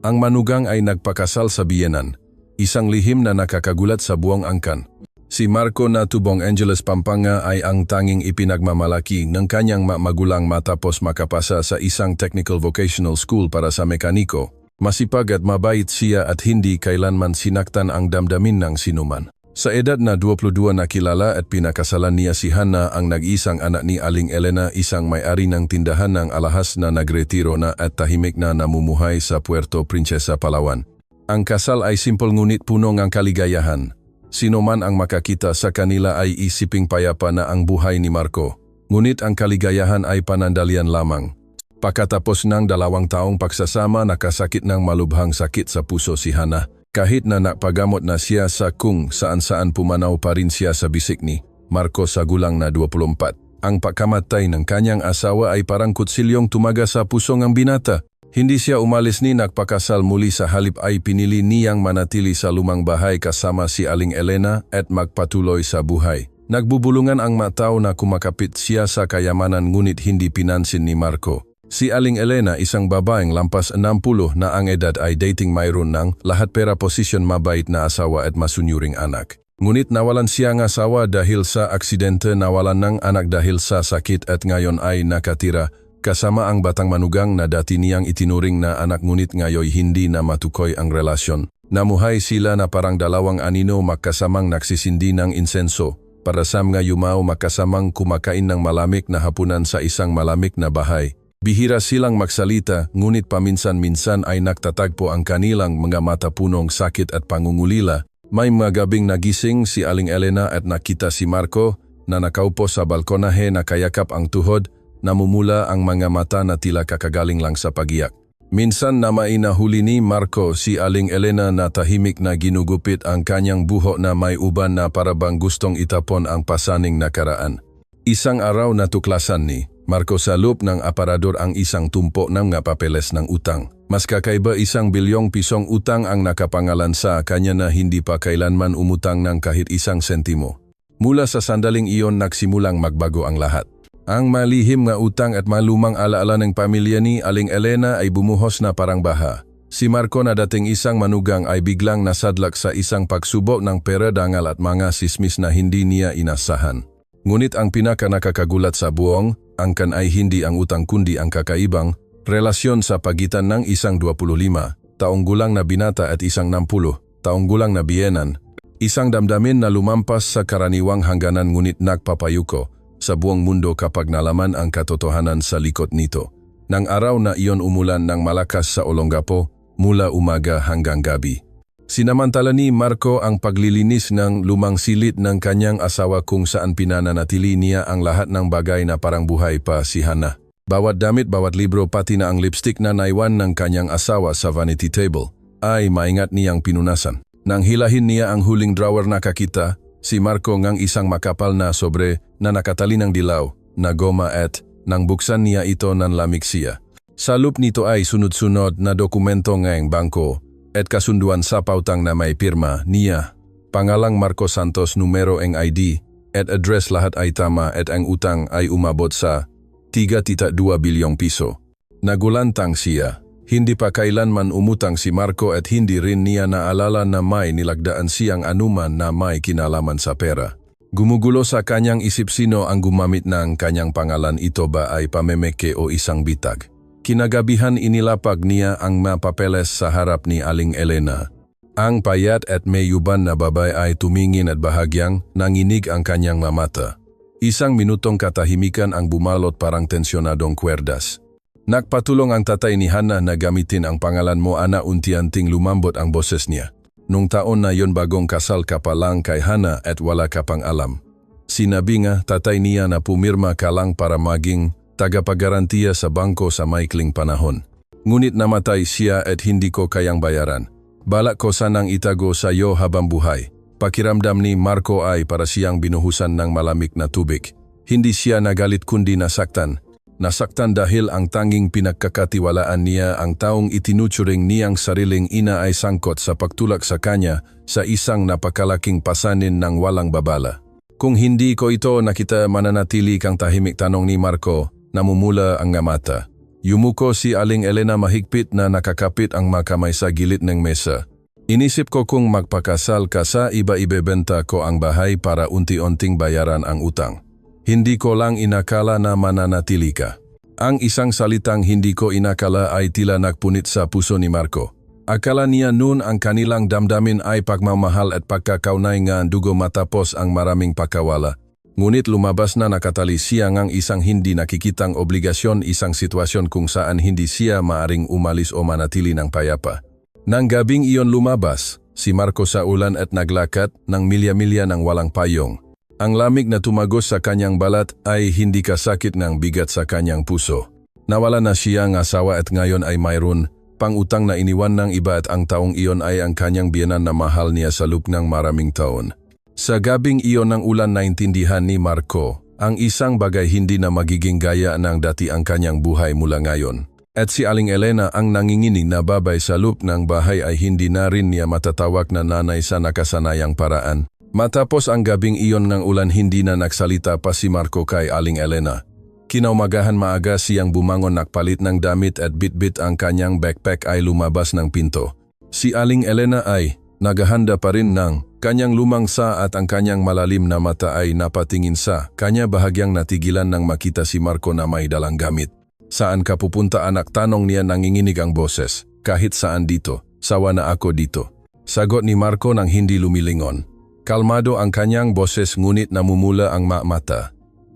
Ang manugang ay nagpakasal sa biyenan, isang lihim na nakakagulat sa buong angkan. Si Marco na tubong Angeles, Pampanga ay ang tanging ipinagmamalaki ng kanyang magulang matapos makapasa sa isang technical vocational school para sa mekaniko. Masipag at mabait siya at hindi kailanman sinaktan ang damdamin ng sinuman. Sa edad na 22 nakilala at pinakasalan niya si Hannah, ang nag-isang anak ni Aling Elena, isang may-ari ng tindahan ng alahas na nagretiro na at tahimik na namumuhay sa Puerto Princesa, Palawan. Ang kasal ay simple ngunit puno ng kaligayahan. Sino man ang makakita sa kanila ay isiping payapa na ang buhay ni Marco. Ngunit ang kaligayahan ay panandalian lamang. Pagkatapos ng 2 taong pagsasama, nakasakit ng malubhang sakit sa puso si Hannah. Kahit na napagamot na siya sa kung saan-saan, pumanaw pa rin siya sa bisik ni Marco sa gulang na 24. Ang pagkamatay ng kanyang asawa ay parang kutsilyong tumaga sa puso ng binata. Hindi siya umalis ni nagpakasal muli, sa halip ay pinili niyang manatili sa lumang bahay kasama si Aling Elena at magpatuloy sa buhay. Nagbubulungan ang mataw na kumakapit siya sa kayamanan ngunit hindi pinansin ni Marco. Si Aling Elena, isang babaeng lampas 60 na ang edad, ay dating mayroon ng lahat pera, posisyon, mabait na asawa at masunyuring anak. Ngunit nawalan siya ng asawa dahil sa aksidente, nawalan ng anak dahil sa sakit at ngayon ay nakatira kasama ang batang manugang na dati niyang itinuring na anak, ngunit ngayon hindi na matukoy ang relasyon. Namuhay sila na parang 2 anino magkasamang nagsisindi ng insenso. Para sa mga yumao, magkasamang kumakain ng malamig na hapunan sa isang malamig na bahay. Bihira silang magsalita, ngunit paminsan-minsan ay nagtatagpo ang kanilang mga mata punong sakit at pangungulila. May mga gabing nagising si Aling Elena at nakita si Marco na nakaupo sa balkonahe, nakayakap ang tuhod, namumula ang mga mata na tila kakagaling lang sa pagiyak. Minsan na mainahuli ni Marco si Aling Elena na tahimik na ginugupit ang kanyang buhok na may uban na parabang gustong itapon ang pasaning nakaraan. Isang araw natuklasan ni Marco sa loob ng aparador ang isang tumpo ng mga papeles ng utang. Mas kakaiba, 1 bilyong pisong utang ang nakapangalan sa kanya na hindi pa kailanman umutang ng kahit 1 sentimo. Mula sa sandaling iyon nagsimulang magbago ang lahat. Ang malihim nga utang at malumang alaala ng pamilya ni Aling Elena ay bumuhos na parang baha. Si Marco na dating isang manugang ay biglang nasadlak sa isang pagsubok ng pera, dangal at mga sismis na hindi niya inasahan. Ngunit ang pinaka-nakakagulat sa buong angkan ay hindi ang utang kundi ang kakaibang relasyon sa pagitan ng isang 25 taong gulang na binata at isang 60 taong gulang na biyenan. Isang damdamin na lumampas sa karaniwang hangganan ngunit nagpapayuko sa buong mundo kapag nalaman ang katotohanan sa likod nito. Nang araw na iyon, umulan ng malakas sa Olongapo mula umaga hanggang gabi. Sinamantala ni Marco ang paglilinis ng lumang silid ng kanyang asawa kung saan pinananatili niya ang lahat ng bagay na parang buhay pa si Hannah. Bawat damit, bawat libro, pati na ang lipstick na naiwan ng kanyang asawa sa vanity table ay maingat niyang pinunasan. Nang hilahin niya ang huling drawer, nakakita si Marco ngang isang makapal na sobre na nakatali ng dilaw na goma at nang buksan niya ito, nanlamig siya. Sa loob nito ay sunod-sunod na dokumento ng bangko at kasunduan sa pautang na may pirma niya, pangalang Marco Santos, numero ng ID at address, lahat ay tama at ang utang ay umabot sa 3.2 bilyong piso. Nagulantang siya. Hindi pa kailanman umutang si Marco at hindi rin niya naalala na may nilagdaan siyang anuman na may kinalaman sa pera. Gumugulo sa kanyang isip sino ang gumamit ng kanyang pangalan, ito ba ay pamemeke o isang bitag. Kinagabihan inilapag niya ang mapapeles sa harap ni Aling Elena. Ang payat at mayuban na babae ay tumingin at bahagyang nanginig ang kanyang mamata. 1 minutong katahimikan ang bumalot parang tensyonadong kwerdas. Nagpatulong ang tatay ni Hannah na gamitin ang pangalan mo, ana, unti-unting lumambot ang boses niya. Nung taon na yon, bagong kasal ka pa lang kay Hannah at wala ka pang alam. Sinabi nga tatay niya na pumirma ka lang para maging tagapagarantiya sa bangko sa maikling panahon. Ngunit namatay siya at hindi ko kayang bayaran. Balak ko sanang itago sa iyo habang buhay. Pakiramdam ni Marco ay para siyang binuhusan ng malamig na tubig. Hindi siya nagalit kundi nasaktan. Nasaktan dahil ang tanging pinagkakatiwalaan niya, ang taong itinuturing niyang sariling ina, ay sangkot sa pagtulak sa kanya sa isang napakalaking pasanin ng walang babala. Kung hindi ko ito nakita, mananatili kang tahimik, tanong ni Marco. Namumula ang mata. Yumuko si Aling Elena mahigpit na nakakapit ang makamay sa gilid ng mesa. Inisip ko kung magpakasal ka sa iba ibebenta ko ang bahay para unti-unting bayaran ang utang. Hindi ko lang inakala na mananatili ka. Ang isang salitang hindi ko inakala ay tila nagpunit sa puso ni Marco. Akala niya noon ang kanilang damdamin ay pagmamahal at pagkakaunay nga dugo matapos ang maraming pakawala. Ngunit lumabas na nakatali siya ngang isang hindi nakikitang obligasyon, isang sitwasyon kung saan hindi siya maaring umalis o manatili ng payapa. Nang gabing iyon lumabas, si Marco sa ulan at naglakat ng milya-milya ng walang payong. Ang lamig na tumagos sa kanyang balat ay hindi kasakit ng bigat sa kanyang puso. Nawala na siya ng asawa at ngayon ay mayroon pang utang na iniwan ng iba at ang taong iyon ay ang kanyang biyenan na mahal niya sa loob ng maraming taon. Sa gabing iyon ng ulan naintindihan ni Marco, ang isang bagay hindi na magiging gaya ng dati ang kanyang buhay mula ngayon. At si Aling Elena ang nanginginig na babay sa loob ng bahay ay hindi na rin niya matatawag na nanay sa nakasanayang paraan. Matapos ang gabing iyon ng ulan hindi na nagsalita pa si Marco kay Aling Elena. Kinaumagahan maaga siyang bumangon, nagpalit ng damit at bitbit ang kanyang backpack ay lumabas ng pinto. Si Aling Elena ay naghahanda pa rin ng kanyang lumang sa at ang kanyang malalim na mata ay napatingin sa kanya, bahagyang natigilan nang makita si Marco na may dalang gamit. Saan ka pupunta anak? Tanong niya, nanginginig ang boses. Kahit saan dito, sawa na ako dito. Sagot ni Marco nang hindi lumilingon. Kalmado ang kanyang boses ngunit namumula ang mata.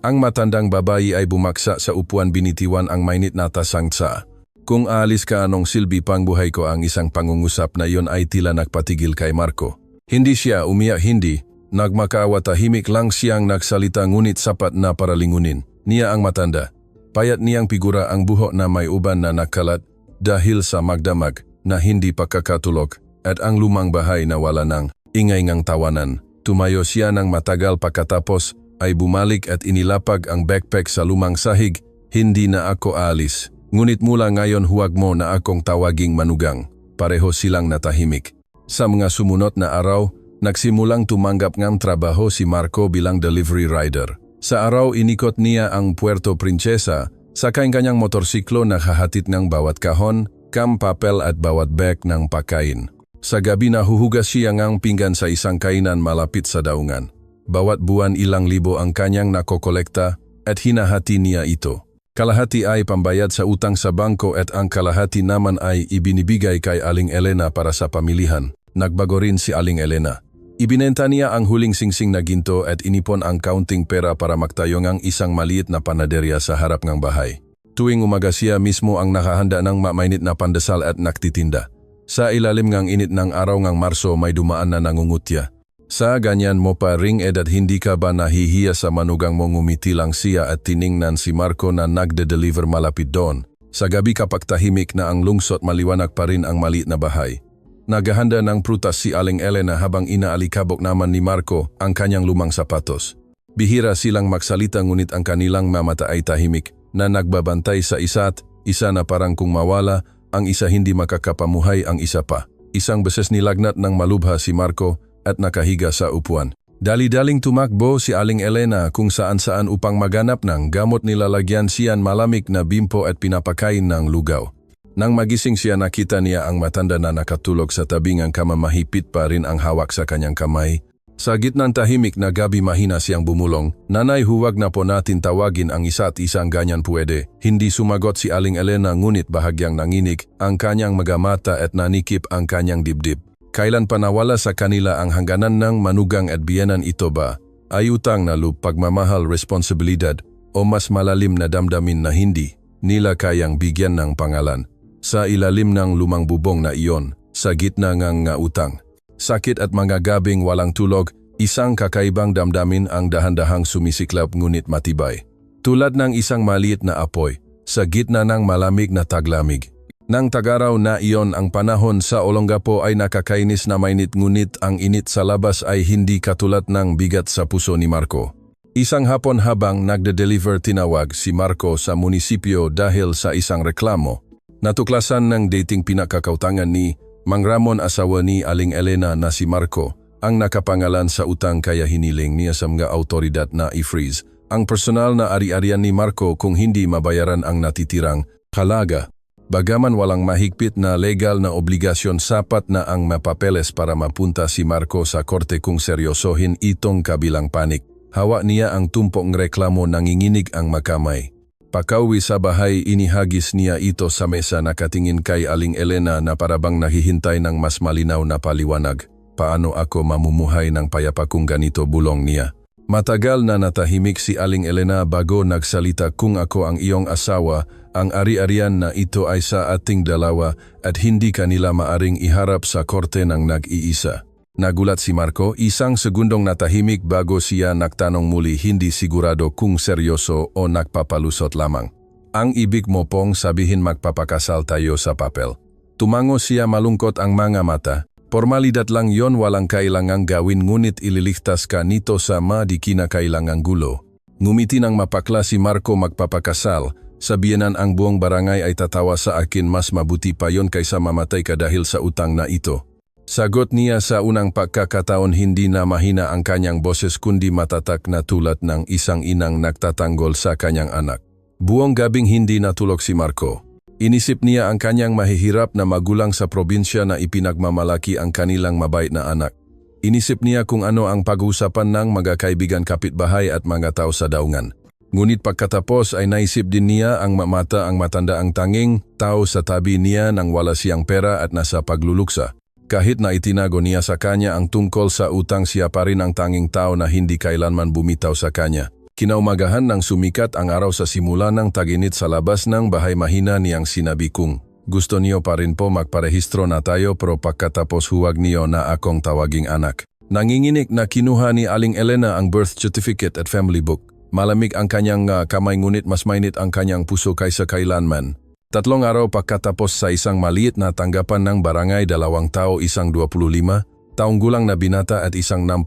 Ang matandang babae ay bumaksa sa upuan, binitiwan ang mainit na tasangsa. Kung aalis ka, anong silbi pang buhay ko? Ang isang pangungusap na iyon ay tila nagpatigil kay Marco. Hindi siya umiyak, hindi. Nagmakaawa, tahimik lang siyang nagsalita ngunit sapat na para lingunin niya ang matanda. Payat niyang figura, ang buhok na may uban na nakalat dahil sa magdamag na hindi pagkakatulog at ang lumang bahay na wala ng ingay ngang tawanan. Tumayo siya ng matagal, pagkatapos ay bumalik at inilapag ang backpack sa lumang sahig. Hindi na ako aalis. Ngunit mula ngayon huwag mo na akong tawaging manugang. Pareho silang natahimik. Sa mga sumunod na araw, nagsimulang tumanggap ng trabaho si Marco bilang delivery rider. Sa araw inikot niya ang Puerto Princesa, sakay kanyang motorsiklo na hahatid ng bawat kahon, kam papel at bawat bag ng pagkain. Sa gabi nahuhugas siya ng pinggan sa isang kainan malapit sa daungan. Bawat buwan ilang libo ang kanyang nakokolekta at hinahati niya ito. Kalahati ay pambayad sa utang sa bangko at ang kalahati naman ay ibinibigay kay Aling Elena para sa pamilihan. Nagbago rin si Aling Elena. Ibinenta niya ang huling singsing na ginto at inipon ang kaunting pera para magtayo ng isang maliit na panaderya sa harap ng bahay. Tuwing umaga siya mismo ang nakahanda ng mainit na pandesal at nagtitinda. Sa ilalim ng init ng araw ng Marso may dumaan na nangungutya. Sa ganyan mo pa ring edad, hindi ka ba nahihiya sa manugang mo? Ngumiti lang siya at tiningnan si Marco na nagde-deliver malapit doon. Sa gabi kapag tahimik na ang lungsot, maliwanag pa rin ang maliit na bahay. Naghahanda ng prutas si Aling Elena habang inaalikabok naman ni Marco ang kanyang lumang sapatos. Bihira silang magsalita ngunit ang kanilang mamata ay tahimik na nagbabantay sa isa't isa na parang kung mawala ang isa hindi makakapamuhay ang isa pa. Isang beses nilagnat ng malubha si Marco at nakahiga sa upuan. Dali-daling tumakbo si Aling Elena kung saan-saan upang maganap ng gamot, nilalagyan siyan malamig na bimpo at pinapakain ng lugaw. Nang magising siya, nakita niya ang matanda na nakatulog sa tabing ang kama, mahipit pa rin ang hawak sa kanyang kamay. Sa gitnang tahimik na gabi mahina siyang bumulong, "Nanay, huwag na po natin tawagin ang isa't isang ganyan pwede." Hindi sumagot si Aling Elena ngunit bahagyang nanginig ang kanyang mga mata at nanikip ang kanyang dibdib. Kailan pa nawala sa kanila ang hangganan ng manugang at biyenan? Ito ba ay utang na loob, pagmamahal, responsibilidad o mas malalim na damdamin na hindi nila kayang bigyan ng pangalan? Sa ilalim ng lumang bubong na iyon, sa gitna ng utang, sakit at mga gabing walang tulog, isang kakaibang damdamin ang dahan-dahang sumisiklab ngunit matibay. Tulad ng isang maliit na apoy, sa gitna ng malamig na taglamig. Nang tagaraw na iyon, ang panahon sa Olongapo ay nakakainis na mainit ngunit ang init sa labas ay hindi katulad ng bigat sa puso ni Marco. Isang hapon habang nagde-deliver, tinawag si Marco sa munisipyo dahil sa isang reklamo. Natuklasan ng dating pinakakautangan ni Mang Ramon, asawa ni Aling Elena, na si Marco ang nakapangalan sa utang, kaya hiniling niya sa mga autoridad na i-freeze ang personal na ari-arian ni Marco kung hindi mabayaran ang natitirang halaga. Bagaman walang mahigpit na legal na obligasyon, sapat na ang mapapeles para mapunta si Marco sa korte kung seryosohin itong kabilang panik. Hawak niya ang tumpok reklamo, nanginginig ang makamay. Pakauwi sa bahay, inihagis niya ito sa mesa, nakatingin kay Aling Elena na parabang naghihintay ng mas malinaw na paliwanag. Paano ako mamumuhay ng payapa kung ganito, bulong niya. Matagal na natahimik si Aling Elena bago nagsalita. Kung ako ang iyong asawa, ang ari-arian na ito ay sa ating dalawa at hindi kanila maaring iharap sa korte ng nag-iisa. Nagulat si Marco, isang segundong natahimik bago siya nagtanong muli, hindi sigurado kung seryoso o nagpapalusot lamang. Ang ibig mo pong sabihin magpapakasal tayo sa papel? Tumango siya, malungkot ang mga mata. Formalidad lang yon, walang kailangang gawin, ngunit ililigtas ka nito sa di kinakailangang gulo. Ngumiti ng mapakla si Marco, magpapakasal. Sabihanan ang buong barangay ay tatawa sa akin, mas mabuti pa yon kaysa mamatay ka dahil sa utang na ito. Sagot niya sa unang pagkakataon, hindi na mahina ang kanyang boses kundi matatak na tulad ng isang inang nagtatanggol sa kanyang anak. Buong gabing hindi natulog si Marco. Inisip niya ang kanyang mahihirap na magulang sa probinsya na ipinagmamalaki ang kanilang mabait na anak. Inisip niya kung ano ang pag-uusapan ng mga kaibigan, kapitbahay at mga tao sa daungan. Ngunit pagkatapos ay naisip din niya ang mamata ang matanda, ang tanging tao sa tabi niya nang wala siyang pera at nasa pagluluksa. Kahit na itinago niya sa kanya ang tungkol sa utang, siya pa rin ang tanging tao na hindi kailanman bumitaw sa kanya. Kinaumagahan nang sumikat ang araw, sa simula ng taginit sa labas ng bahay, mahina niyang sinabi, kung gusto niyo pa rin po magparehistro na tayo, pero pagkatapos huwag niyo na akong tawaging anak. Nanginginig na kinuha ni Aling Elena ang birth certificate at family book. Malamig ang kanyang kamay, ngunit mas mainit ang kanyang puso kaysa kailanman. 3 araw pagkatapos, sa isang maliit na tanggapan ng barangay, 2 tao, isang 25 taong gulang na binata at isang 60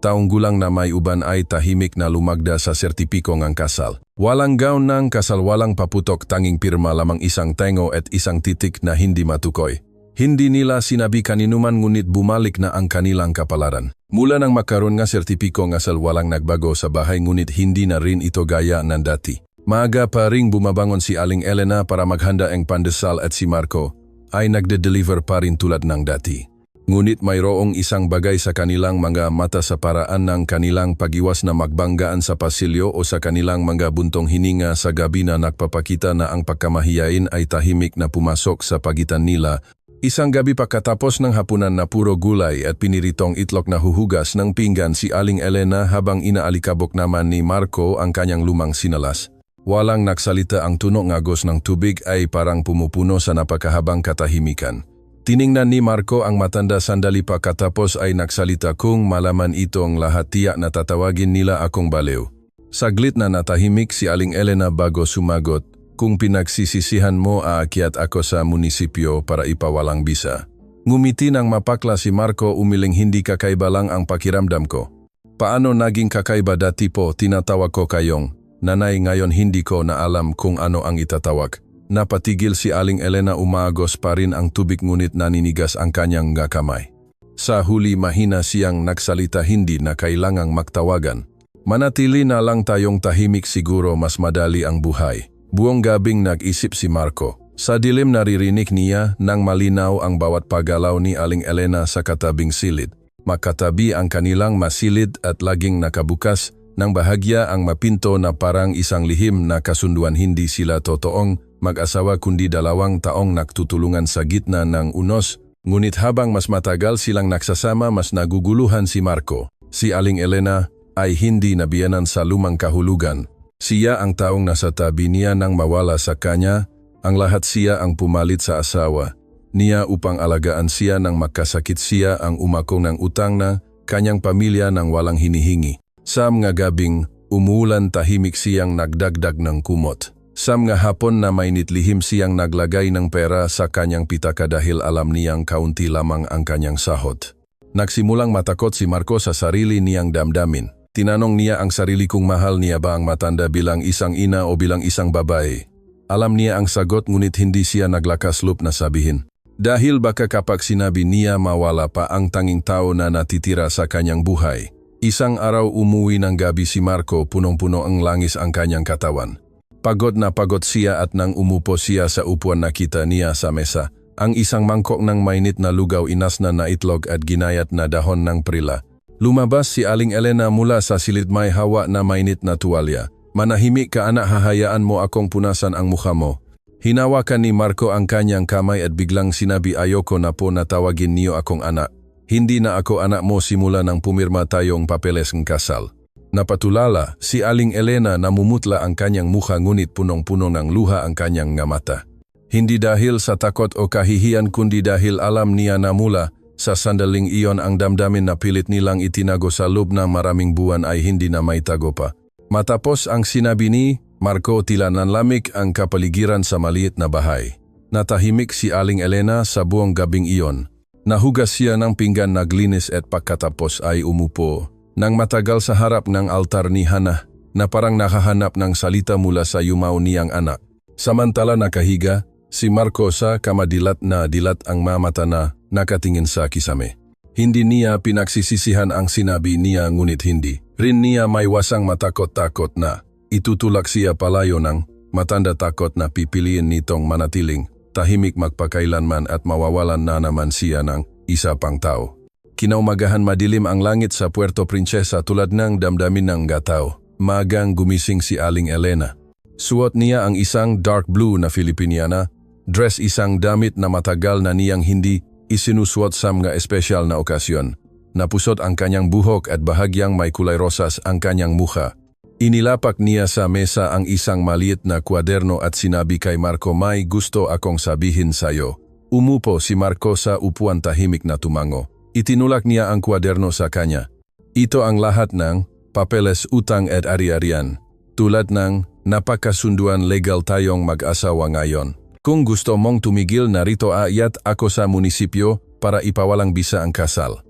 taong gulang na may uban ay tahimik na lumagda sa sertipiko ng kasal. Walang gown ng kasal, walang paputok, tanging pirma lamang, isang tengo at isang titik na hindi matukoy. Hindi nila sinabi kaninuman, ngunit bumalik na ang kanilang kapalaran. Mula nang makaroon nga sertipiko ng kasal, walang nagbago sa bahay, ngunit hindi na rin ito gaya ng dati. Maaga pa ring bumabangon si Aling Elena para maghanda ang pandesal at si Marco ay nagde-deliver pa rin tulad ng dati. Ngunit mayroong isang bagay sa kanilang mga mata, sa paraan ng kanilang pag-iwas na magbanggaan sa pasilyo o sa kanilang mga buntong hininga sa gabi, na nagpapakita na ang pagkamahiyain ay tahimik na pumasok sa pagitan nila. Isang gabi pagkatapos ng hapunan na puro gulay at piniritong itlog, na huhugas ng pinggan si Aling Elena habang inaalikabok naman ni Marco ang kanyang lumang sinalas. Walang nagsalita, ang tunog ng agos ng tubig ay parang pumupuno sa napakahabang katahimikan. Tiningnan ni Marco ang matanda sandali pagkatapos ay nagsalita, kung malaman itong lahat, tiyak na tatawagin nila akong baliw. Saglit na natahimik si Aling Elena bago sumagot, kung pinagsisisihan mo, aakyat ako sa munisipyo para ipawalang bisa. Ngumiti ng mapakla si Marco, umiling, hindi kakaiba lang ang pakiramdam ko. Paano naging kakaiba? Dati po tinatawag ko kayong nanay, ngayon hindi ko na alam kung ano ang itatawag. Napatigil si Aling Elena, umagos pa rin ang tubig ngunit naninigas ang kanyang kamay. Sa huli mahina siyang nagsalita, hindi na kailangang magtawagan. Manatili na lang tayong tahimik, siguro mas madali ang buhay. Buong gabing nag-isip si Marco. Sa dilim naririnig niya ng malinaw ang bawat paggalaw ni Aling Elena sa katabing silid. Makatabi ang kanilang masilid at laging nakabukas ng bahagya ang mapinto na parang isang lihim na kasunduan. Hindi sila totoong mag-asawa kundi 2 taong nagtutulungan sa gitna ng unos. Ngunit habang mas matagal silang nagsasama, mas naguguluhan si Marco. Si Aling Elena ay hindi nabiyanan sa lumang kahulugan. Siya ang taong nasa tabi niya nang mawala sa kanya. Ang lahat, siya ang pumalit sa asawa niya upang alagaan siya nang magkasakit, siya ang umako ng utang na kanyang pamilya nang walang hinihingi. Sa mga gabing umuulan, tahimik siyang nagdagdag ng kumot. Sa mga hapon na mainit, lihim siyang naglagay ng pera sa kanyang pitaka dahil alam niyang kaunti lamang ang kanyang sahod. Nagsimulang matakot si Marco sa sarili niyang damdamin. Tinanong niya ang sarili kung mahal niya ba ang matanda bilang isang ina o bilang isang babae. Alam niya ang sagot, ngunit hindi siya naglakas loob na sabihin. Dahil baka kapag sinabi niya, mawala pa ang tanging tao na natitira sa kanyang buhay. Isang araw umuwi ng gabi si Marco, punong-puno ang langis ang kanyang katawan. Pagod na pagod siya at nang umupo siya sa upuan nakita niya sa mesa ang isang mangkok ng mainit na lugaw, inasna na itlog at ginayat na dahon ng prila. Lumabas si Aling Elena mula sa silid, may hawa na mainit na tuwalya. Manahimik ka anak, hahayaan mo akong punasan ang mukha mo. Hinawakan ni Marco ang kanyang kamay at biglang sinabi, ayoko na po na tawagin niyo akong anak. Hindi na ako anak mo simula nang pumirma tayong papeles ng kasal. Napatulala, si Aling Elena namumutla ang kanyang mukha ngunit punong-puno ng luha ang kanyang mata. Hindi dahil sa takot o kahihiyan kundi dahil alam niya na mula sa sandaling iyon ang damdamin na pilit nilang itinago sa loob ng maraming buwan ay hindi na maitago pa. Matapos ang sinabi ni Marco, tila nanlamig ang kapaligiran sa maliit na bahay. Natahimik si Aling Elena sa buong gabing iyon. Nahugas siya ng pinggan, naglinis at pagkatapos ay umupo nang matagal sa harap ng altar ni Hannah na parang nakahanap ng salita mula sa yumaw niyang anak. Samantala nakahiga, si Marco sa kamadilat na dilat ang mamata na nakatingin sa kisame. Hindi niya pinagsisisihan ang sinabi niya ngunit hindi rin niya maiwasang matakot-takot na itutulak siya palayo ng matanda, takot na pipiliin nitong manatiling tahimik magpakailanman at mawawalan na naman siya ng isa pang tao. Kinaumagahan, madilim ang langit sa Puerto Princesa tulad ng damdamin ng gataw. Magang gumising si Aling Elena. Suot niya ang isang dark blue na Filipiniana dress, isang damit na matagal na niyang hindi isinusuot sa mga espesyal na okasyon. Napusot ang kanyang buhok at bahagyang may kulay rosas ang kanyang mukha. Inilapak niya sa mesa ang isang maliit na kwaderno at sinabi kay Marco, may gusto akong sabihin sayo. Umupo si Marco sa upuan, tahimik na tumango. Itinulak niya ang kwaderno sa kanya. Ito ang lahat ng papeles, utang at ari-arian. Tulad ng napakasunduan legal tayong mag-asawa ngayon. Kung gusto mong tumigil, narito ayat ako sa munisipyo para ipawalang bisa ang kasal.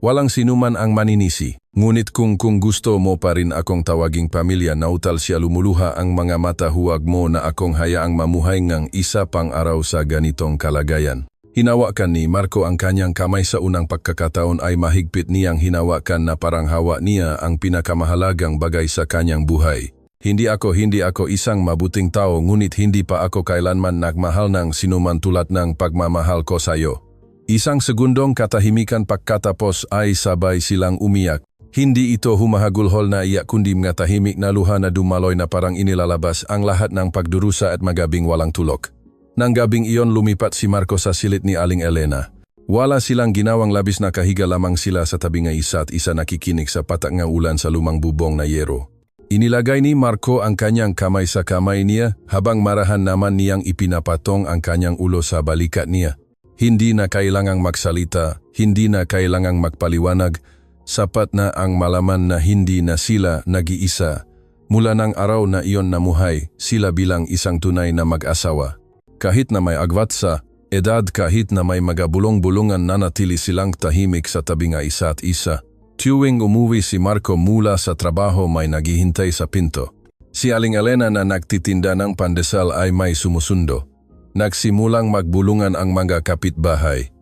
Walang sinuman ang maninisi. Ngunit kung gusto mo pa rin akong tawaging pamilya, nautal siya, lumuluha ang mga mata, huwag mo na akong hayaang mamuhay ng isa pang araw sa ganitong kalagayan. Hinawakan ni Marco ang kanyang kamay sa unang pagkakataon ay mahigpit niyang hinawakan na parang hawa niya ang pinakamahalagang bagay sa kanyang buhay. Hindi ako isang mabuting tao, ngunit hindi pa ako kailanman nagmahal ng sinuman tulad ng pagmamahal ko sayo. Isang segundong katahimikan pagkatapos ay sabay silang umiyak. Hindi ito humahagulhol na iyak kundi mga tahimik na luha na dumaloy na parang inilalabas ang lahat ng pagdurusa at magabing walang tulok. Nang gabing iyon lumipat si Marco sa silid ni Aling Elena. Wala silang ginawang, labis na kahiga lamang sila sa tabi ng isa't isa, nakikinig sa patak ng ulan sa lumang bubong na yero. Inilagay ni Marco ang kanyang kamay sa kamay niya habang marahan naman niyang ipinapatong ang kanyang ulo sa balikat niya. Hindi na kailangang magsalita, hindi na kailangang magpaliwanag, sapat na ang malaman na hindi na sila nag-iisa. Mula ng araw na iyon namuhay sila bilang isang tunay na mag-asawa. Kahit na may agwat sa edad, kahit na may magabulong-bulungan, nanatili silang tahimik sa tabi ng isa't isa. Tuwing umuwi si Marco mula sa trabaho, may naghihintay sa pinto. Si Aling Elena na nagtitinda ng pandesal ay may sumusundo. Nagsimulang magbulungan ang mga kapitbahay.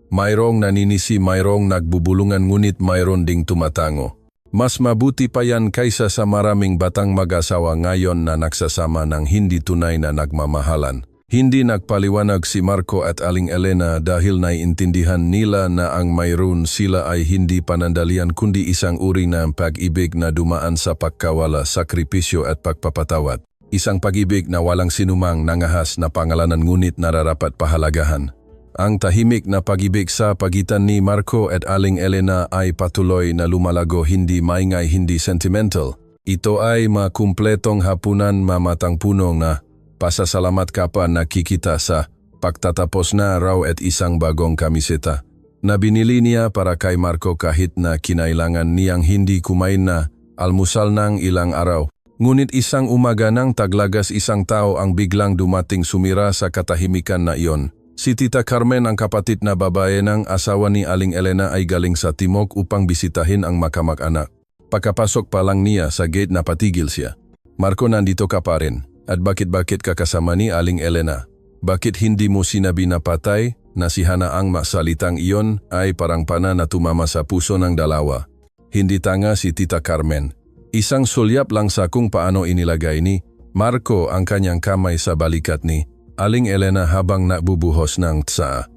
Mayroong naninisi, mayroong nagbubulungan, ngunit mayroon ding tumatango. Mas mabuti pa yan kaysa sa maraming batang mag-asawa ngayon na nagsasama ng hindi tunay na nagmamahalan. Hindi nagpaliwanag si Marco at Aling Elena dahil naiintindihan nila na ang mayroon sila ay hindi panandalian kundi isang uri ng pag-ibig na dumaan sa pagkawala, sakripisyo at pagpapatawad. Isang pag-ibig na walang sinumang nangahas na pangalanan ngunit nararapat pahalagahan. Ang tahimik na pag-ibig sa pagitan ni Marco at Aling Elena ay patuloy na lumalago, hindi maingay, hindi sentimental. Ito ay makumpletong hapunan, mamatang punong na pasasalamat ka pa nakikita sa pagtatapos na raw at isang bagong kamiseta na binili niya para kay Marco kahit na kinailangan niyang hindi kumain na almusal ng ilang araw. Ngunit isang umaga ng taglagas, isang tao ang biglang dumating, sumira sa katahimikan na iyon. Si Tita Carmen, ang kapatid na babae ng asawa ni Aling Elena, ay galing sa timog upang bisitahin ang makamag-anak. Pagkapasok pa lang niya sa gate, napatigil siya. Marco, nandito ka pa rin. At bakit ka kasama ni Aling Elena? Bakit hindi mo sinabi na patay na si Hannah? Ang masalitang iyon ay parang pana na tumama sa puso ng dalawa. Hindi tanga si Tita Carmen. Isang sulyap lang sa kung paano inilagay ni Marco ang kanyang kamay sa balikat ni Aling Elena habang nagbubuhos ng tsaa.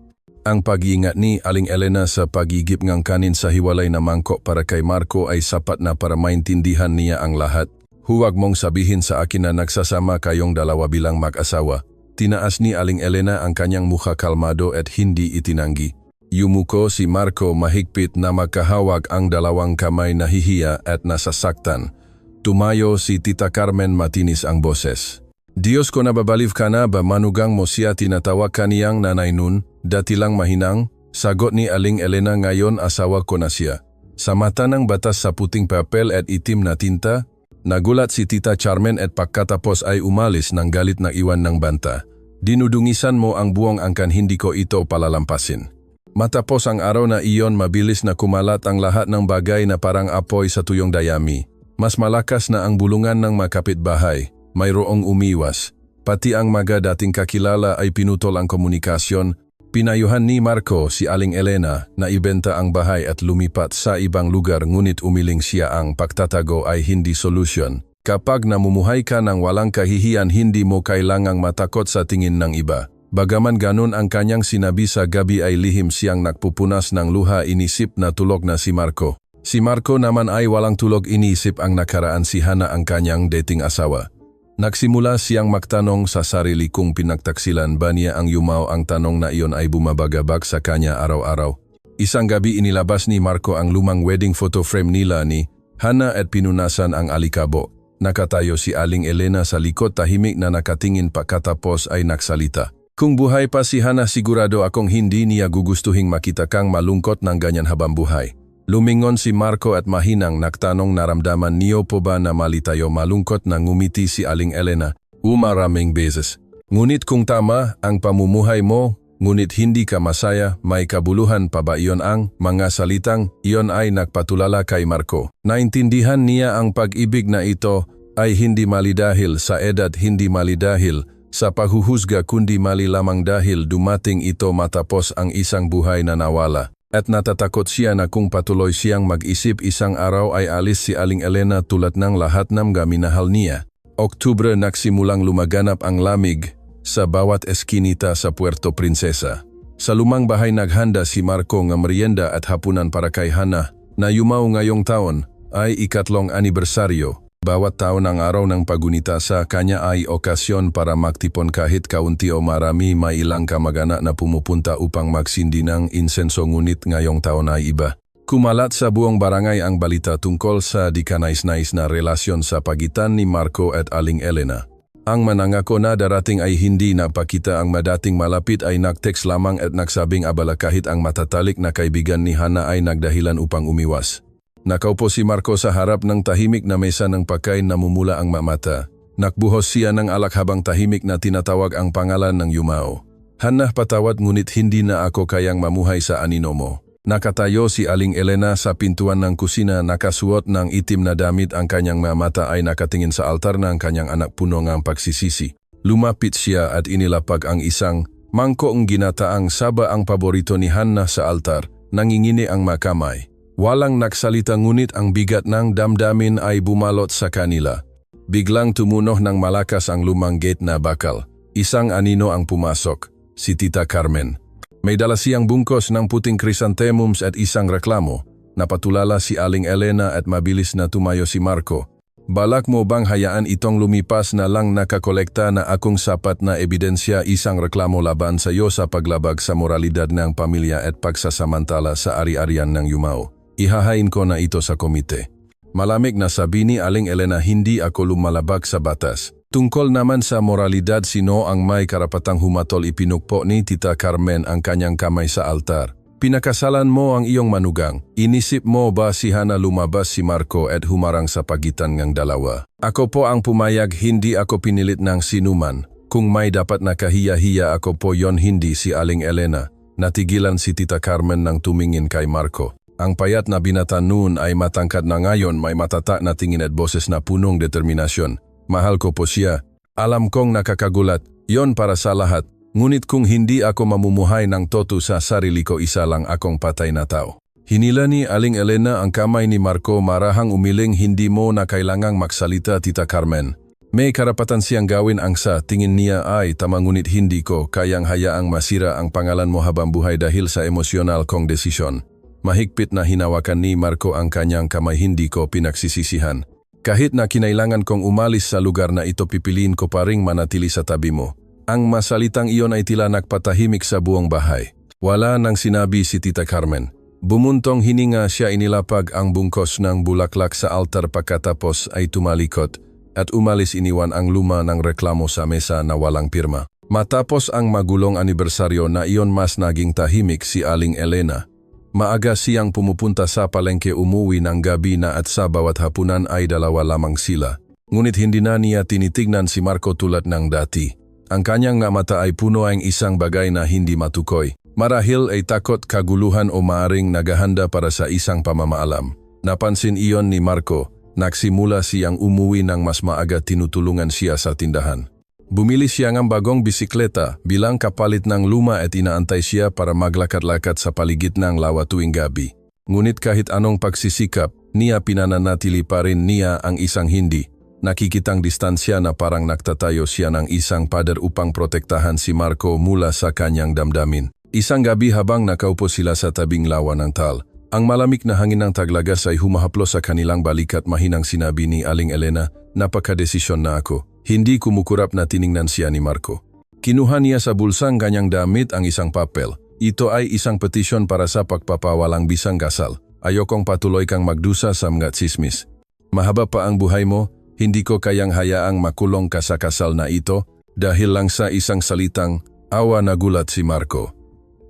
Ang pag-iingat ni Aling Elena sa pagigip ng kanin sa hiwalay na mangkok para kay Marco ay sapat na para maintindihan niya ang lahat. Huwag mong sabihin sa akin na nagsasama kayong dalawa bilang mag-asawa. Tinaas ni Aling Elena ang kanyang mukha kalmado at hindi itinanggi. Yumuko si Marco mahigpit na magkahawak ang dalawang kamay na hihiya at nasasaktan. Tumayo si Tita Carmen matinis ang boses. Diyos ko, nababaliw ka na ba? Manugang mo siya, tinatawag kaniyang nanay nun, dati lang mahinang. Sagot ni Aling Elena, ngayon asawa ko na siya. Sa mata ng batas sa puting papel at itim na tinta, nagulat si Tita Carmen at pagkatapos ay umalis ng galit na iwan ng banta. Dinudungisan mo ang buong angkan, hindi ko ito palalampasin. Matapos ang araw na iyon, mabilis na kumalat ang lahat ng bagay na parang apoy sa tuyong dayami. Mas malakas na ang bulungan ng makapitbahay, mayroong umiwas. Pati ang mga dating kakilala ay pinutol ang komunikasyon. Pinayuhan ni Marco si Aling Elena na ibenta ang bahay at lumipat sa ibang lugar, ngunit umiling siya ang pagtatago ay hindi solusyon. Kapag namumuhay ka ng walang kahihiyan, hindi mo kailangang matakot sa tingin ng iba. Bagaman ganun ang kanyang sinabi sa gabi ay lihim siyang nagpupunas ng luha, inisip na tulog na si Marco. Si Marco naman ay walang tulog, inisip ang nakaraan si Hana, ang kanyang dating asawa. Nagsimula siyang magtanong sa sarili kung pinagtaksilan ba niya ang yumaw. Ang tanong na iyon ay bumabagabag sa kanya araw-araw. Isang gabi inilabas ni Marco ang lumang wedding photo frame nila ni Hana at pinunasan ang alikabo. Nakatayo si Aling Elena sa likod, tahimik na nakatingin, pagkatapos ay nagsalita. Kung buhay pa si Hana, sigurado akong hindi niya gugustuhing makita kang malungkot ng ganyan habang buhay. Lumingon si Marco at mahinang nagtanong, naramdaman niyo po ba na mali tayo? Malungkot na ngumiti si Aling Elena. Maraming beses. Ngunit kung tama ang pamumuhay mo, ngunit hindi ka masaya, may kabuluhan pa ba iyon? Ang mga salitang iyon ay nagpatulala kay Marco. Naintindihan niya ang pag-ibig na ito ay hindi mali dahil sa edad, hindi mali dahil sa paghuhusga, kundi mali lamang dahil dumating ito matapos ang isang buhay na nawala. At natatakot siya na kung patuloy siyang mag-isip, isang araw ay alis si Aling Elena tulad ng lahat ng gaminahal niya. Oktubre, nagsimulang lumaganap ang lamig sa bawat eskinita sa Puerto Princesa. Sa lumang bahay naghanda si Marco ng merienda at hapunan para kay Hana na yumaw ngayong taon ay ikatlong anibersaryo. Bawat taon ang araw ng pagunita sa kanya ay okasyon para magtipon kahit kaunti o marami. May ilang kamag-anak na pumupunta upang magsindi ng insenso, ngunit ngayong taon ay iba. Kumalat sa buong barangay ang balita tungkol sa di kanais-nais na relasyon sa pagitan ni Marco at Aling Elena. Ang manangako na darating ay hindi napakita. Ang madating malapit ay nag-text lamang at nagsabing abala, kahit ang matatalik na kaibigan ni Hana ay nagdahilan upang umiwas. Nakaupo si Marco sa harap ng tahimik na mesa ng pagkain, namumula ang mata. Nakbuhos siya ng alak habang tahimik na tinatawag ang pangalan ng yumao. Hana, patawad, ngunit hindi na ako kayang mamuhay sa anino mo. Nakatayo si Aling Elena sa pintuan ng kusina, nakasuot ng itim na damit. Ang kanyang mata ay nakatingin sa altar ng kanyang anak, puno ng pagsisisi. Lumapit siya at inilapag ang isang mangkok ginataang saba, ang paborito ni Hana, sa altar. Nangingini ang makamay. Walang nagsalita, ngunit ang bigat ng damdamin ay bumalot sa kanila. Biglang tumunog ng malakas ang lumang gate na bakal. Isang anino ang pumasok, si Tita Carmen. May dala siyang bungkos ng puting chrysanthemums at isang reklamo. Napatulala si Aling Elena at mabilis na tumayo si Marco. Balak mo bang hayaan itong lumipas na lang? Nakakolekta na akong sapat na ebidensya, isang reklamo laban sa iyo sa paglabag sa moralidad ng pamilya at pagsasamantala sa ari-arian ng yumao. Ihahain ko na ito sa komite. Malamig na sabi ni Aling Elena, hindi ako lumalabag sa batas. Tungkol naman sa moralidad, sino ang may karapatang humatol? Ipinukpo ni Tita Carmen ang kanyang kamay sa altar. Pinakasalan mo ang iyong manugang. Inisip mo ba si Hana? Lumabas si Marco at humarang sa pagitan ng dalawa. Ako po ang pumayag, hindi ako pinilit ng sinuman. Kung may dapat nakahiya-hiya, ako po yon, hindi si Aling Elena. Natigilan si Tita Carmen nang tumingin kay Marco. Ang payat na binata noon ay matangkad na ngayon, may matatak na tingin at boses na punong determinasyon. Mahal ko po siya. Alam kong nakakagulat, yon para sa lahat. Ngunit kung hindi ako mamumuhay ng toto sa sarili ko, isa lang akong patay na tao. Hinila ni Aling Elena ang kamay ni Marco, marahang umiling. Hindi mo na kailangang magsalita, Tita Carmen. May karapatan siyang gawin ang sa tingin niya ay tama, ngunit hindi ko kayang hayaang masira ang pangalan mo habang buhay dahil sa emosyonal kong desisyon. Mahigpit na hinawakan ni Marco ang kanyang kamay, hindi ko pinagsisisihan. Kahit na kinailangan kong umalis sa lugar na ito, pipiliin ko pa ring manatili sa tabi mo. Ang masalitang iyon ay tila nagpatahimik sa buong bahay. Wala nang sinabi si Tita Carmen. Bumuntong hininga siya, inilapag ang bungkos ng bulaklak sa altar pagkatapos ay tumalikod at umalis, iniwan ang luma ng reklamo sa mesa na walang pirma. Matapos ang magulong anibersaryo na iyon, mas naging tahimik si Aling Elena. Maaga siyang pumupunta sa palengke, umuwi ng gabi na at sa bawat hapunan ay dalawa lamang sila. Ngunit hindi na niya tinitignan si Marco tulad ng dati. Ang kanyang mata ay puno ang isang bagay na hindi matukoy. Marahil ay takot, kaguluhan o maaring naghahanda para sa isang pamamaalam. Napansin iyon ni Marco. Nagsimula siyang umuwi ng mas maaga, tinutulungan siya sa tindahan. Bumili siya ng bagong bisikleta bilang kapalit ng luma at inaantay siya para maglakad-lakad sa paligid ng lawa tuwing gabi. Ngunit kahit anong pagsisikap, niya pinananatili pa rin niya ang isang hindi nakikitang distansya na parang nagtatayo siya ng isang pader upang protektahan si Marco mula sa kanyang damdamin. Isang gabi habang nakaupo sila sa tabing lawa ng tal, ang malamig na hangin ng taglagas ay humahaplos sa kanilang balikat. Mahinang sinabi ni Aling Elena, "Napakadesisyon na ako." Hindi kumukurap na tiningnan siya ni Marco. Kinuha niya sa bulsang kanyang damit ang isang papel. Ito ay isang petisyon para sa pagpapawalang bisang kasal. "Ayokong patuloy kang magdusa sa mga tsismis. Mahaba pa ang buhay mo, hindi ko kayang hayaang makulong ka sa kasal na ito dahil lang sa isang salitang awa." Nagulat si Marco.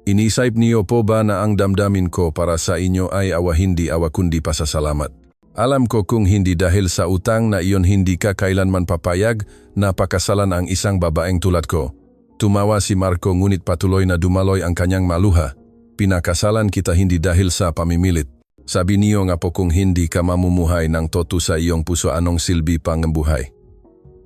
"Inisip niyo po ba na ang damdamin ko para sa inyo ay awa, hindi awa kundi pasasalamat? Alam ko kung hindi dahil sa utang na iyon, hindi ka kailanman papayag na pakasalan ang isang babaeng tulad ko." Tumawa si Marco, ngunit patuloy na dumaloy ang kanyang maluha. "Pinakasalan kita hindi dahil sa pamimilit. Sabi niyo nga po kung hindi ka mamumuhay ng toto sa iyong puso, anong silbi pang buhay?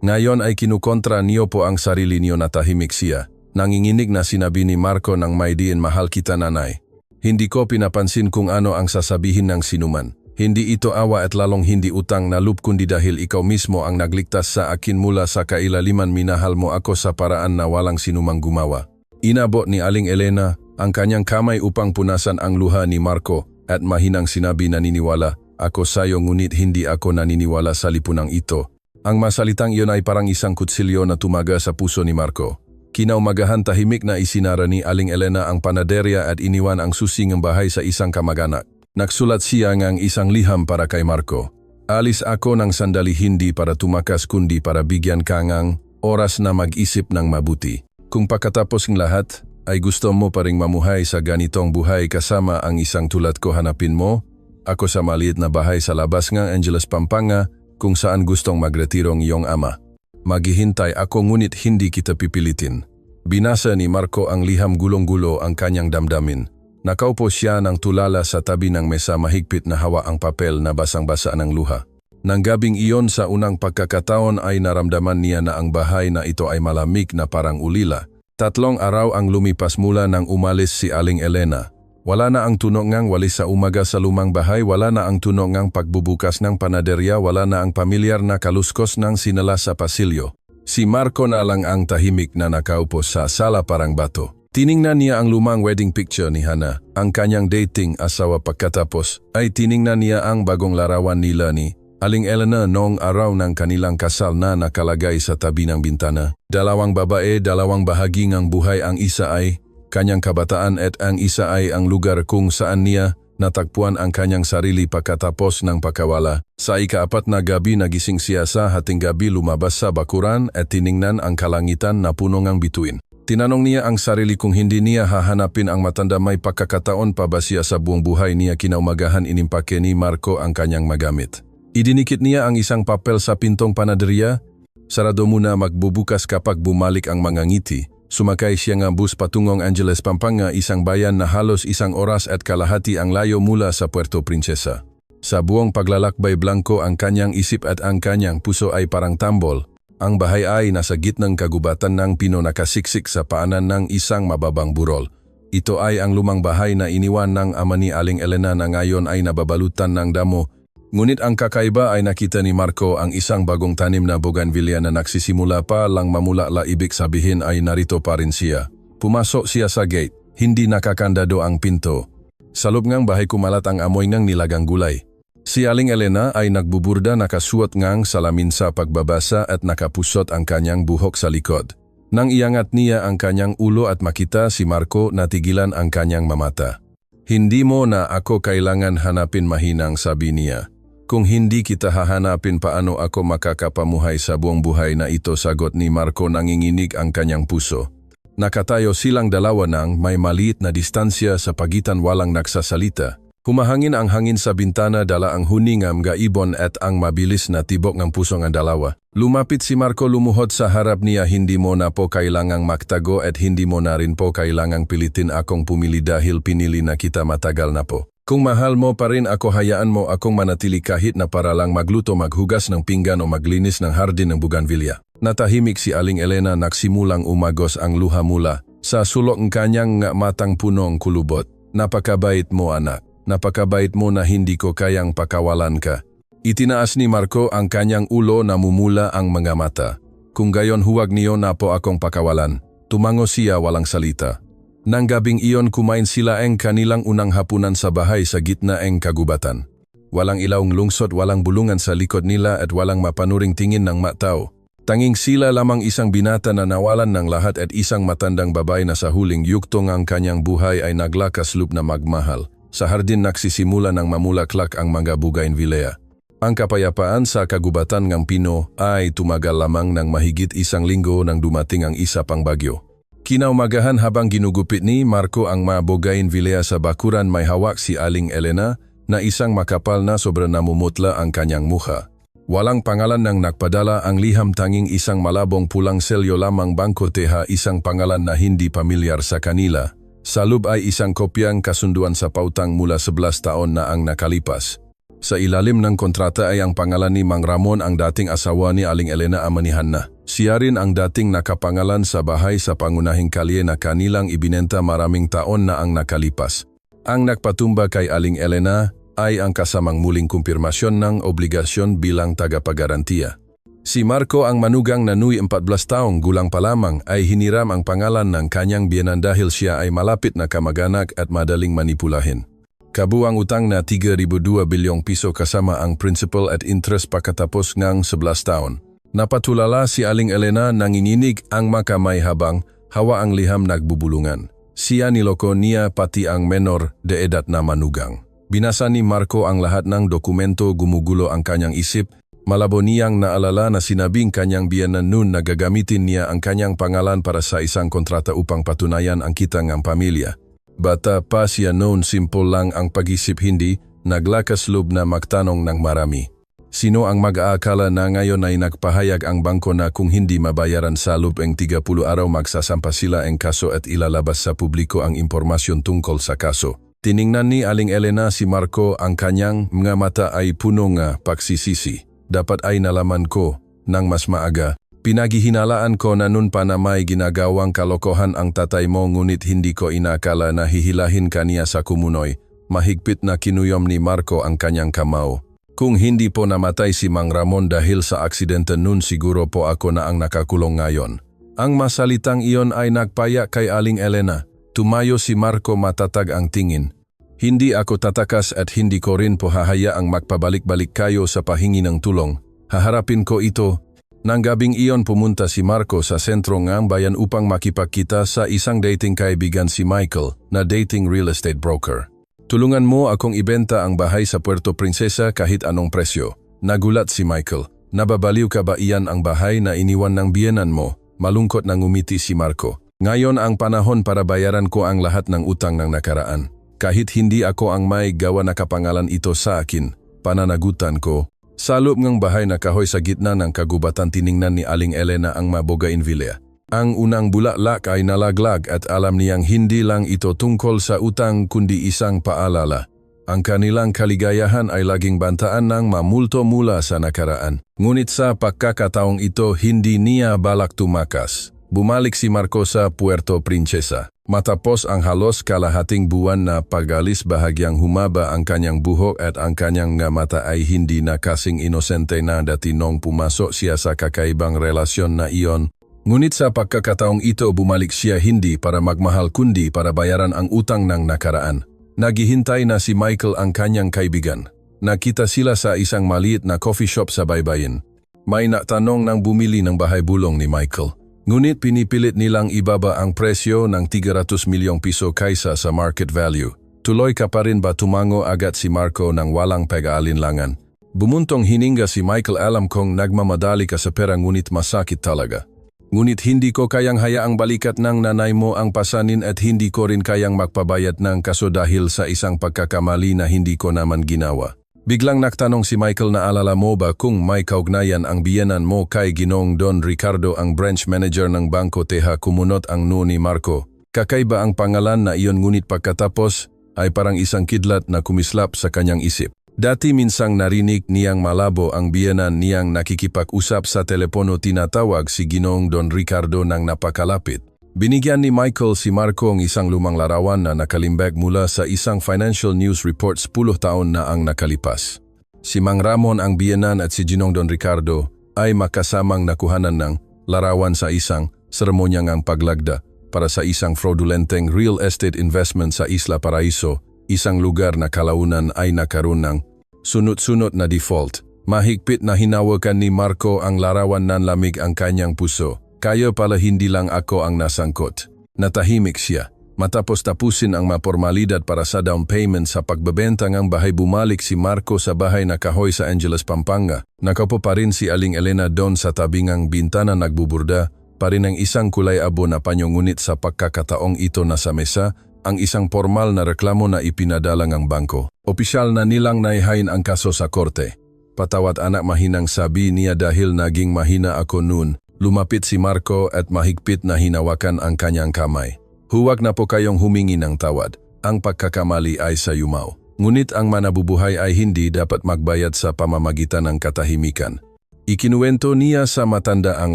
Ngayon ay kinukontra niyo po ang sarili niyo." Natahimik siya. Nanginginig na sinabi ni Marco ng may diin, "Mahal kita, nanay. Hindi ko pinapansin kung ano ang sasabihin ng sinuman. Hindi ito awa at lalong hindi utang na loob, kundi dahil ikaw mismo ang nagligtas sa akin mula sa kailaliman. Minahal mo ako sa paraan na walang sinumang gumawa." Inabot ni Aling Elena ang kanyang kamay upang punasan ang luha ni Marco at mahinang sinabi, "Naniniwala ako sayo, ngunit hindi ako naniniwala sa lipunang ito." Ang masalitang iyon ay parang isang kutsilyo na tumaga sa puso ni Marco. Kinaumagahan, tahimik na isinara ni Aling Elena ang panaderya at iniwan ang susi ng bahay sa isang kamag-anak. Nagsulat siya ng isang liham para kay Marco. "Alis ako ng sandali, hindi para tumakas kundi para bigyan ka ng oras na mag-isip ng mabuti. Kung pagkatapos ng lahat ay gusto mo pa ring mamuhay sa ganitong buhay kasama ang isang tulad ko, hanapin mo ako sa maliit na bahay sa labas ng Angeles, Pampanga, kung saan gustong magretirong iyong ama. Maghihintay ako, ngunit hindi kita pipilitin." Binasa ni Marco ang liham, gulong-gulo ang kanyang damdamin. Nakaupo siya ng tulala sa tabi ng mesa, mahigpit na hawa ang papel na basang-basa ng luha. Nang gabing iyon, sa unang pagkakataon ay naramdaman niya na ang bahay na ito ay malamig na parang ulila. 3 araw ang lumipas mula nang umalis si Aling Elena. Wala na ang tunog ng walis sa umaga sa lumang bahay, wala na ang tunog ng pagbubukas ng panaderya, wala na ang pamilyar na kaluskos ng sinala sa pasilyo. Si Marco na lang ang tahimik na nakaupo sa sala parang bato. Tiningnan niya ang lumang wedding picture ni Hannah, ang kanyang dating asawa. Pagkatapos ay tiningnan niya ang bagong larawan nila ni Aling Elena noong araw ng kanilang kasal na nakalagay sa tabi ng bintana. 2 babae, 2 bahagi ng buhay, ang isa ay kanyang kabataan at ang isa ay ang lugar kung saan niya natagpuan ang kanyang sarili pagkatapos ng pagkawala. Sa ika-4 na gabi, nagising siya sa hating gabi, lumabas sa bakuran at tiningnan ang kalangitan na puno ng bituin. Tinanong niya ang sarili kung hindi niya hahanapin ang matanda. May pagkakataon pa ba siya sa buong buhay niya? Kinaumagahan, inimpake ni Marco ang kanyang magamit. Idinikit niya ang isang papel sa pintong panaderya. "Sarado muna, magbubukas kapag bumalik ang mga ngiti." Sumakay siya ng bus patungong Angeles, Pampanga, isang bayan na halos 1 oras at kalahati ang layo mula sa Puerto Princesa. Sa buong paglalakbay, blanko ang kanyang isip at ang kanyang puso ay parang tambol. Ang bahay ay nasa gitnang kagubatan ng pino, nakasiksik sa paanan ng isang mababang burol. Ito ay ang lumang bahay na iniwan ng ama ni Aling Elena na ngayon ay nababalutan ng damo. Ngunit ang kakaiba ay nakita ni Marco ang isang bagong tanim na bougainvillea na nagsisimula pa lang mamula, ibig sabihin ay narito pa rin siya. Pumasok siya sa gate, hindi nakakandado ang pinto. Sa loob ngang bahay kumalat ang amoy ng nilagang gulay. Si Aling Elena ay nagbuburda, nakasuot ngang salamin sa pagbabasa at nakapusot ang kanyang buhok sa likod. Nang iangat niya ang kanyang ulo at makita si Marco, natigilan ang kanyang mamata. Hindi mo na ako kailangan hanapin, mahinang sabi niya. Kung hindi kita hahanapin, paano ako makakapamuhay sa buong buhay na ito, sagot ni Marco, nanginginig ang kanyang puso. Nakatayo silang dalawa nang may maliit na distansya sa pagitan, walang nagsasalita. Humahangin ang hangin sa bintana, dala ang huningam ga ibon at ang mabilis na tibok ng puso ng dalawa. Lumapit si Marco, lumuhod sa harap niya. Hindi mo na po kailangang magtago at hindi mo na rin po kailangang pilitin akong pumili dahil pinili na kita matagal na po. Kung mahal mo pa rin ako, hayaan mo akong manatili kahit na para lang magluto, maghugas ng pinggan o maglinis ng hardin ng bougainvillea. Natahimik si Aling Elena, nagsimulang umagos ang luha mula sa sulok ng kanyang matang punong kulubot. Napakabait mo, anak. Napakabait mo na hindi ko kayang pakawalan ka. Itinaas ni Marco ang kanyang ulo, namumula ang mga mata. Kung gayon, huwag niyo na po akong pakawalan. Tumango siya walang salita. Nang gabing iyon, kumain sila ang kanilang unang hapunan sa bahay sa gitna ng kagubatan. Walang ilawng lungsod, walang bulungan sa likod nila at walang mapanuring tingin ng matao. Tanging sila lamang, isang binata na nawalan ng lahat at isang matandang babae na sa huling yugtong ang kanyang buhay ay naglakas loob na magmahal. Sa hardin nagsisimula ng mamulaklak ang mga bougainvillea. Ang kapayapaan sa kagubatan ng Pino ay tumagal lamang ng mahigit isang linggo nang dumating ang isa pang bagyo. Kinaumagahan, habang ginugupit ni Marco ang mga bougainvillea sa bakuran, may hawak si Aling Elena na isang makapal na sobra namumutla ang kanyang mukha. Walang pangalan nang nagpadala ang liham, tanging isang malabong pulang selyo lamang, Bangko Teha, isang pangalan na hindi pamilyar sa kanila. Sa loob ay isang kopyang kasunduan sa pautang mula 11 taon na ang nakalipas. Sa ilalim ng kontrata ay ang pangalan ni Mang Ramon, ang dating asawa ni Aling Elena, amanihan na. Siya rin ang dating nakapangalan sa bahay sa pangunahing kalye na kanilang ibinenta maraming taon na ang nakalipas. Ang nagpatumba kay Aling Elena ay ang kasamang muling kumpirmasyon ng obligasyon bilang tagapagarantiya. Si Marco, ang manugang na nuy 14 taong gulang pa lamang, ay hiniram ang pangalan ng kanyang biyenan dahil siya ay malapit na kamag-anak at madaling manipulahin. Kabuang utang na 3,200 bilyong piso kasama ang principal at interest pagkatapos ng 11 taon. Napatulala si Aling Elena, nanginginig ang makamay habang hawa ang liham nagbubulungan. Siya niloko niya pati ang menor de edad na manugang. Binasa ni Marco ang lahat ng dokumento, gumugulo ang kanyang isip. Malabo niyang naalala na sinabing kanyang biyenan noon na gagamitin niya ang kanyang pangalan para sa isang kontrata upang patunayan ang kita ng pamilya. Bata pa siya noon, simple lang ang pag-isip, hindi naglakas loob na magtanong ng marami. Sino ang mag-aakala na ngayon ay nagpahayag ang bangko na kung hindi mabayaran sa loob ng 30 araw magsasampa sila ng kaso at ilalabas sa publiko ang impormasyon tungkol sa kaso. Tiningnan ni Aling Elena si Marco, ang kanyang mga mata ay puno ng pagsisisi. Dapat ay nalaman ko nang mas maaga. Pinaghihinalaan ko na noon pa na may ginagawang kalokohan ang tatay mo, ngunit hindi ko inakala na hihilahin kaniya sa kumunoy. Mahigpit na kinuyom ni Marco ang kanyang kamao. Kung hindi po namatay si Mang Ramon dahil sa aksidente noon, siguro po ako na ang nakakulong ngayon. Ang masalitang iyon ay nagpaya kay Aling Elena. Tumayo si Marco, matatag ang tingin. Hindi ako tatakas at hindi ko rin po hahayaang magpabalik-balik kayo sa pahingi ng tulong. Haharapin ko ito. Nang gabing iyon, pumunta si Marco sa sentro ng bayan upang makipagkita sa isang dating kaibigan, si Michael, na dating real estate broker. Tulungan mo akong ibenta ang bahay sa Puerto Princesa kahit anong presyo. Nagulat si Michael. Nababaliw ka ba, iyan ang bahay na iniwan ng biyenan mo? Malungkot na ngumiti si Marco. Ngayon ang panahon para bayaran ko ang lahat ng utang ng nakaraan. Kahit hindi ako ang may gawa, nakapangalan ito sa akin. Pananagutan ko. Sa loob ng bahay na kahoy sa gitna ng kagubatan, tiningnan ni Aling Elena ang mga bougainvillea. Ang unang bulaklak ay nalaglag at alam niyang hindi lang ito tungkol sa utang kundi isang paalala. Ang kanilang kaligayahan ay laging bantaan ng mamulto mula sa nakaraan. Ngunit sa pagkakataong ito, hindi niya balak tumakas. Bumalik si Marco sa Puerto Princesa. Matapos ang halos kalahating buwan na pag-alis, bahagyang humaba ang kanyang buhok at ang kanyang nga mata ay hindi na kasing inosente na dati nung pumasok siya sa kakaibang relasyon na iyon. Ngunit sa pagkakataong ito, bumalik siya hindi para magmahal kundi para bayaran ang utang ng nakaraan. Naghihintay na si Michael, ang kanyang kaibigan. Nakita sila sa isang maliit na coffee shop sa baybayin. May natanong ng bumili ng bahay bulong ni Michael. Ngunit pinipilit nilang ibaba ang presyo ng 300 milyong piso kaysa sa market value. Tuloy ka pa rin ba, tumango agad si Marco ng walang pag-aalinlangan. Bumuntong hininga si Michael, alam kong nagmamadali ka sa pera ngunit masakit talaga. Ngunit hindi ko kayang hayaang balikat ng nanay mo ang pasanin at hindi ko rin kayang magpabayad ng kaso dahil sa isang pagkakamali na hindi ko naman ginawa. Biglang nagtanong si Michael, naalala mo ba kung may kaugnayan ang biyenan mo kay Ginoong Don Ricardo, ang branch manager ng Bangko Teha? Kumunot ang noo ni Marco. Kakaiba ang pangalan na iyon, ngunit pagkatapos ay parang isang kidlat na kumislap sa kanyang isip. Dati minsang narinig niyang malabo ang biyenan niyang nakikipag-usap sa telepono, tinatawag si Ginoong Don Ricardo ng napakalapit. Binigyan ni Michael si Marco ang isang lumang larawan na nakalimbag mula sa isang financial news report 10 taon na ang nakalipas. Si Mang Ramon, ang biyenan, at si Ginoong Don Ricardo ay makasamang nakuhanan ng larawan sa isang seremonyang paglagda para sa isang fraudulenteng real estate investment sa Isla Paraiso, isang lugar na kalaunan ay nakaroon ng sunod-sunod na default. Mahigpit na hinawakan ni Marco ang larawan, nanlamig ang kanyang puso. Kaya pala hindi lang ako ang nasangkot. Natahimik siya. Matapos tapusin ang mapormalidad para sa down payment sa pagbebenta ng bahay, bumalik si Marco sa bahay na kahoy sa Angeles, Pampanga. Nakaupo pa rin si Aling Elena doon sa tabingang bintana, nagbuburda pa rin ang isang kulay abo na panyo, ngunit sa pagkakataong ito nasa mesa ang isang formal na reklamo na ipinadala ng bangko. Opisyal na nilang naihain ang kaso sa korte. Patawat anak, mahinang sabi niya, dahil naging mahina ako noon. Lumapit si Marco at mahigpit na hinawakan ang kanyang kamay. Huwag na po kayong humingi ng tawad. Ang pagkakamali ay sa yumaw. Ngunit ang manabubuhay ay hindi dapat magbayad sa pamamagitan ng katahimikan. Ikinuwento niya sa matanda ang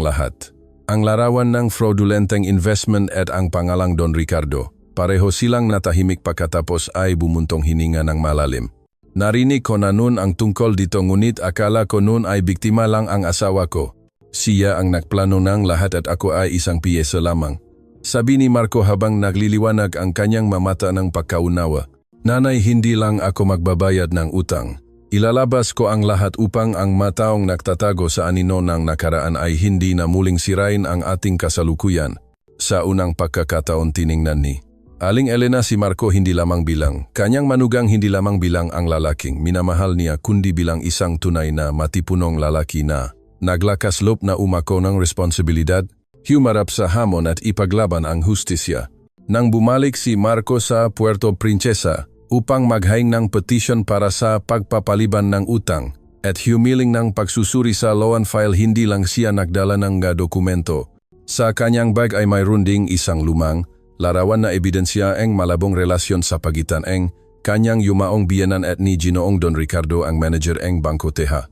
lahat. Ang larawan ng fraudulenteng investment at ang pangalang Don Ricardo. Pareho silang natahimik, pagkatapos ay bumuntong hininga ng malalim. Narinig ko na noon ang tungkol dito, ngunit akala ko noon ay biktima lang ang asawa ko. Siya ang nagplano ng lahat at ako ay isang piyesa lamang. Sabi ni Marco habang nagliliwanag ang kanyang mamata ng pagkaunawa. Nanay, hindi lang ako magbabayad ng utang. Ilalabas ko ang lahat upang ang mataong nagtatago sa anino ng nakaraan ay hindi na muling sirain ang ating kasalukuyan. Sa unang pagkakataon, tiningnan ni Aling Elena si Marco hindi lamang bilang kanyang manugang, hindi lamang bilang ang lalaking minamahal niya, kundi bilang isang tunay na matipunong lalaki na naglakas loob na umako ng responsibilidad, humarap sa hamon at ipaglaban ang hustisya. Nang bumalik si Marco sa Puerto Princesa upang maghain ng petition para sa pagpapaliban ng utang at humiling ng pagsusuri sa loan file, hindi lang siya nagdala ng dokumento. Sa kanyang bag ay mayroon ding isang lumang larawan na ebidensya ang malabong relasyon sa pagitan ng kanyang yumaong biyenan at ni Ginoong Don Ricardo, ang manager ng Bangko Teha.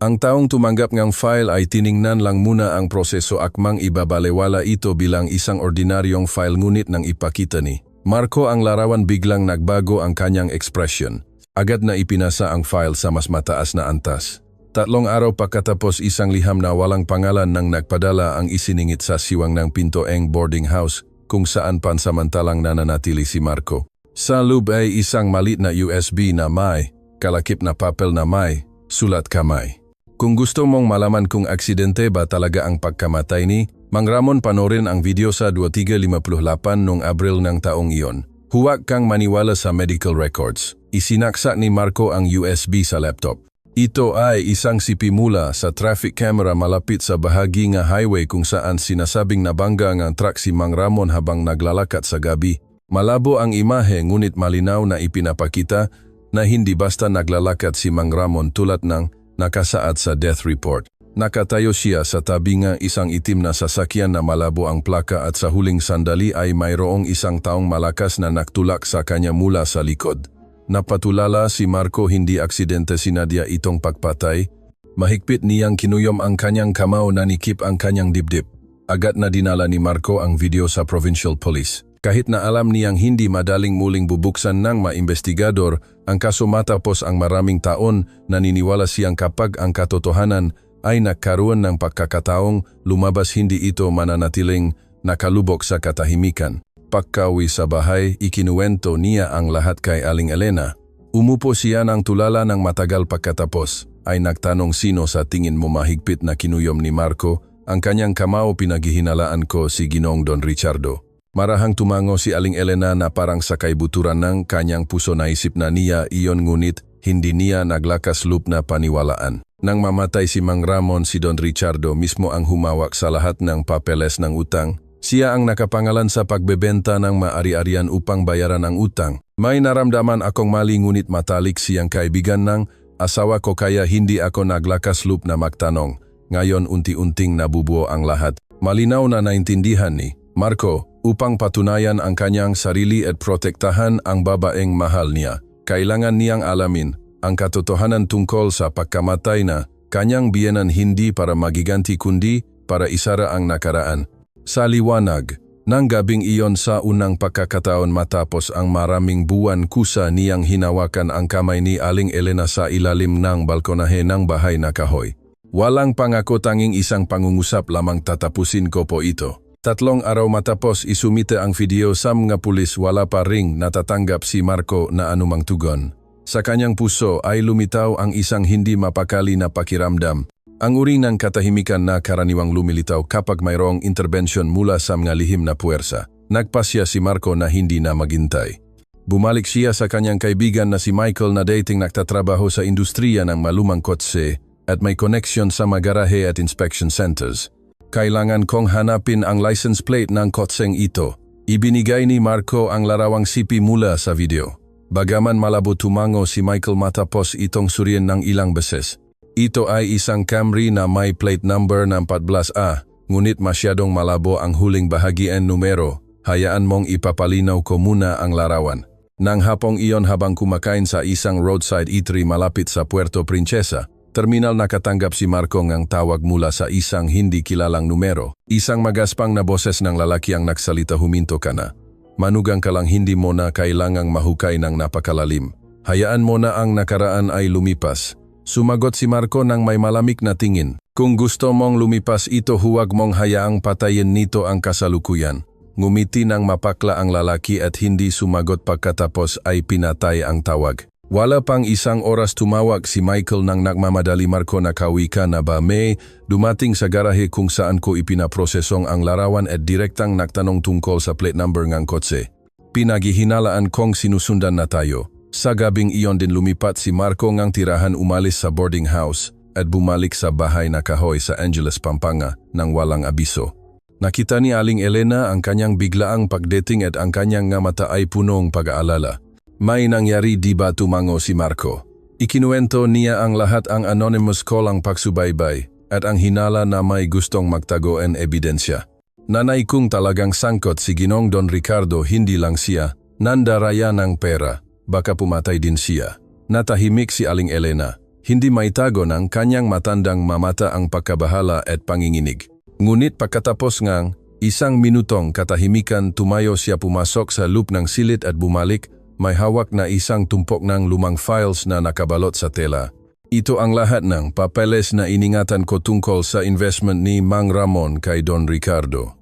Ang taong tumanggap ng file ay tiningnan lang muna ang proseso, akmang ibabalewala ito bilang isang ordinaryong file, ngunit nang ipakita ni Marco ang larawan, biglang nagbago ang kanyang ekspresyon. Agad na ipinasa ang file sa mas mataas na antas. 3 araw pagkatapos, isang liham na walang pangalan nang nagpadala ang isiningit sa siwang ng pinto ng boarding house kung saan pansamantalang nananatili si Marco. Sa loob ay isang maliit na USB na may kalakip na papel na may sulat kamay. Kung gusto mong malaman kung aksidente ba talaga ang pagkamatay ni Mang Ramon, panoorin ang video sa 2358 noong Abril ng taong iyon. Huwag kang maniwala sa medical records. Isinaksak ni Marco ang USB sa laptop. Ito ay isang sipimula sa traffic camera malapit sa bahagi ng highway kung saan sinasabing nabangga ng truck si Mang Ramon habang naglalakad sa gabi. Malabo ang imahe, ngunit malinaw na ipinapakita na hindi basta naglalakad si Mang Ramon tulad ng nakasaad sa death report. Nakatayo siya sa tabi ng isang itim na sasakyan na malabo ang plaka, at sa huling sandali ay mayroong isang taong malakas na nagtulak sa kanya mula sa likod. Napatulala si Marco, hindi aksidente, sinadya itong pagpatay. Mahigpit niyang kinuyom ang kanyang kamao, nanikip ang kanyang dibdib. Agad na dinala ni Marco ang video sa Provincial Police. Kahit na alam niyang hindi madaling muling bubuksan ng investigador ang kaso matapos ang maraming taon, naniniwala siyang kapag ang katotohanan ay nagkaroon ng pagkakataong lumabas, hindi ito mananatiling nakalubok sa katahimikan. Pagkauwi sa bahay, ikinuwento niya ang lahat kay Aling Elena. Umupo siya ng tulala ng matagal pagkatapos, ay nagtanong, sino sa tingin mo mahigpit na kinuyom ni Marco? Ang kanyang kamao, pinaghihinalaan ko si Ginoong Don Richardo. Marahang tumango si Aling Elena na parang sakay buturan ng kanyang puso. Naisip na niya iyon, ngunit hindi niya naglakas loob na paniwalaan. Nang mamatay si Mang Ramon, si Don Richardo mismo ang humawak sa lahat ng papeles ng utang. Siya ang nakapangalan sa pagbebenta ng maari-arian upang bayaran ang utang. May naramdaman akong mali, ngunit matalik siyang kaibigan ng asawa ko, kaya hindi ako naglakas loob na magtanong. Ngayon unti-unting nabubuo ang lahat. Malinaw na naintindihan ni Marco, upang patunayan ang kanyang sarili at protektahan ang babaeng mahal niya, kailangan niyang alamin ang katotohanan tungkol sa pagkamatay na kanyang biyenan, hindi para magiganti kundi para isara ang nakaraan. Sa liwanag ng gabing iyon, sa unang pagkakataon matapos ang maraming buwan, kusa niyang hinawakan ang kamay ni Aling Elena sa ilalim ng balkonahe ng bahay na kahoy. Walang pangako, tanging isang pangungusap lamang, tatapusin ko po ito. 3 araw matapos isumite ang video sa mga pulis, wala pa ring natatanggap si Marco na anumang tugon. Sa kanyang puso ay lumitaw ang isang hindi mapakali na pakiramdam. Ang uri ng katahimikan na karaniwang lumilitaw kapag mayroong interbensyon mula sa mga lihim na puwersa. Nagpasya si Marco na hindi na maghintay. Bumalik siya sa kanyang kaibigan na si Michael, na dating nagtatrabaho sa industriya ng malumang kotse at may connection sa mga garahe at inspection centers. Kailangan kong hanapin ang license plate ng kotseng ito. Ibinigay ni Marco ang larawang CP mula sa video. Bagaman malabo, tumango si Michael matapos itong suriin ng ilang beses. Ito ay isang Camry na may plate number ng 14A, ngunit masyadong malabo ang huling bahagi ng numero. Hayaan mong ipapalinaw ko muna ang larawan. Nang hapong iyon, habang kumakain sa isang roadside eatery malapit sa Puerto Princesa, terminal, nakatanggap si Marco ng tawag mula sa isang hindi kilalang numero. Isang magaspang na boses ng lalaki ang nagsalita, huminto ka na. Manugang ka lang, hindi mo na kailangang mahukay ng napakalalim. Hayaan mo na ang nakaraan ay lumipas. Sumagot si Marco ng may malamig na tingin. Kung gusto mong lumipas ito, huwag mong hayaang patayin nito ang kasalukuyan. Ngumiti ng mapakla ang lalaki at hindi sumagot, pagkatapos ay pinatay ang tawag. Wala pang isang oras tumawag si Michael nang nagmamadali. Marco, nakauwi ka na ba? May dumating sa garahe kung saan ko ipinaprosesong ang larawan at direktang nagtanong tungkol sa plate number ng kotse. Pinaghihinalaan kong sinusundan na tayo. Sa gabing iyon din lumipat si Marco ngang tirahan, umalis sa boarding house at bumalik sa bahay na kahoy sa Angeles, Pampanga nang walang abiso. Nakita ni Aling Elena ang kanyang biglaang pagdating at ang kanyang nga mata ay punong pag-aalala. May nangyari, di ba? Tumango si Marco. Ikinuwento niya ang lahat, ang anonymous call, ang pagsubaybay, at ang hinala na may gustong magtago ng ebidensya. Nanay, kung talagang sangkot si Ginoong Don Ricardo, hindi lang siya nandaraya ng pera, baka pumatay din siya. Natahimik si Aling Elena. Hindi maitago ng kanyang matandang mamata ang pagkabahala at panginginig. Ngunit pagkatapos ng 1 minutong katahimikan, tumayo siya, pumasok sa loop ng silid at bumalik. May hawak na isang tumpok ng lumang files na nakabalot sa tela. Ito ang lahat ng papeles na iningatan ko tungkol sa investment ni Mang Ramon kay Don Ricardo.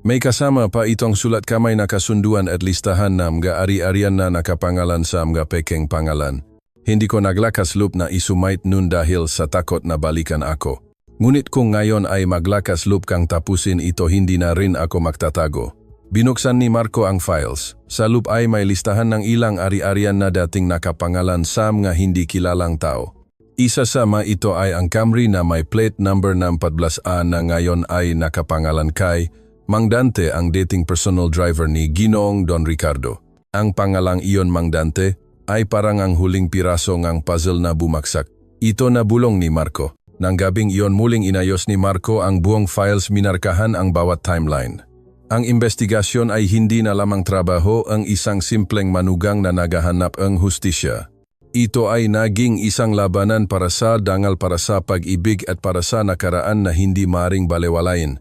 May kasama pa itong sulat kamay na kasunduan at listahan ng mga ari-arian na nakapangalan sa mga pekeng pangalan. Hindi ko naglakas loob na isumait nun dahil sa takot na balikan ako. Ngunit kung ngayon ay maglakas loob kang tapusin ito, hindi na rin ako magtatago. Binuksan ni Marco ang files. Sa loob ay may listahan ng ilang ari-arian na dating nakapangalan sa mga hindi kilalang tao. Isa sa mga ito ay ang Camry na may plate number ng 14A na ngayon ay nakapangalan kay Mang Dante, ang dating personal driver ni Ginoong Don Ricardo. Ang pangalang iyon, Mang Dante, ay parang ang huling piraso ng puzzle na bumagsak. Ito na bulong ni Marco. Nang gabing iyon, muling inayos ni Marco ang buong files, minarkahan ang bawat timeline. Ang investigasyon ay hindi na lamang trabaho, ang isang simpleng manugang na naghahanap ng hustisya. Ito ay naging isang labanan para sa dangal, para sa pag-ibig at para sa nakaraan na hindi maring balewalain.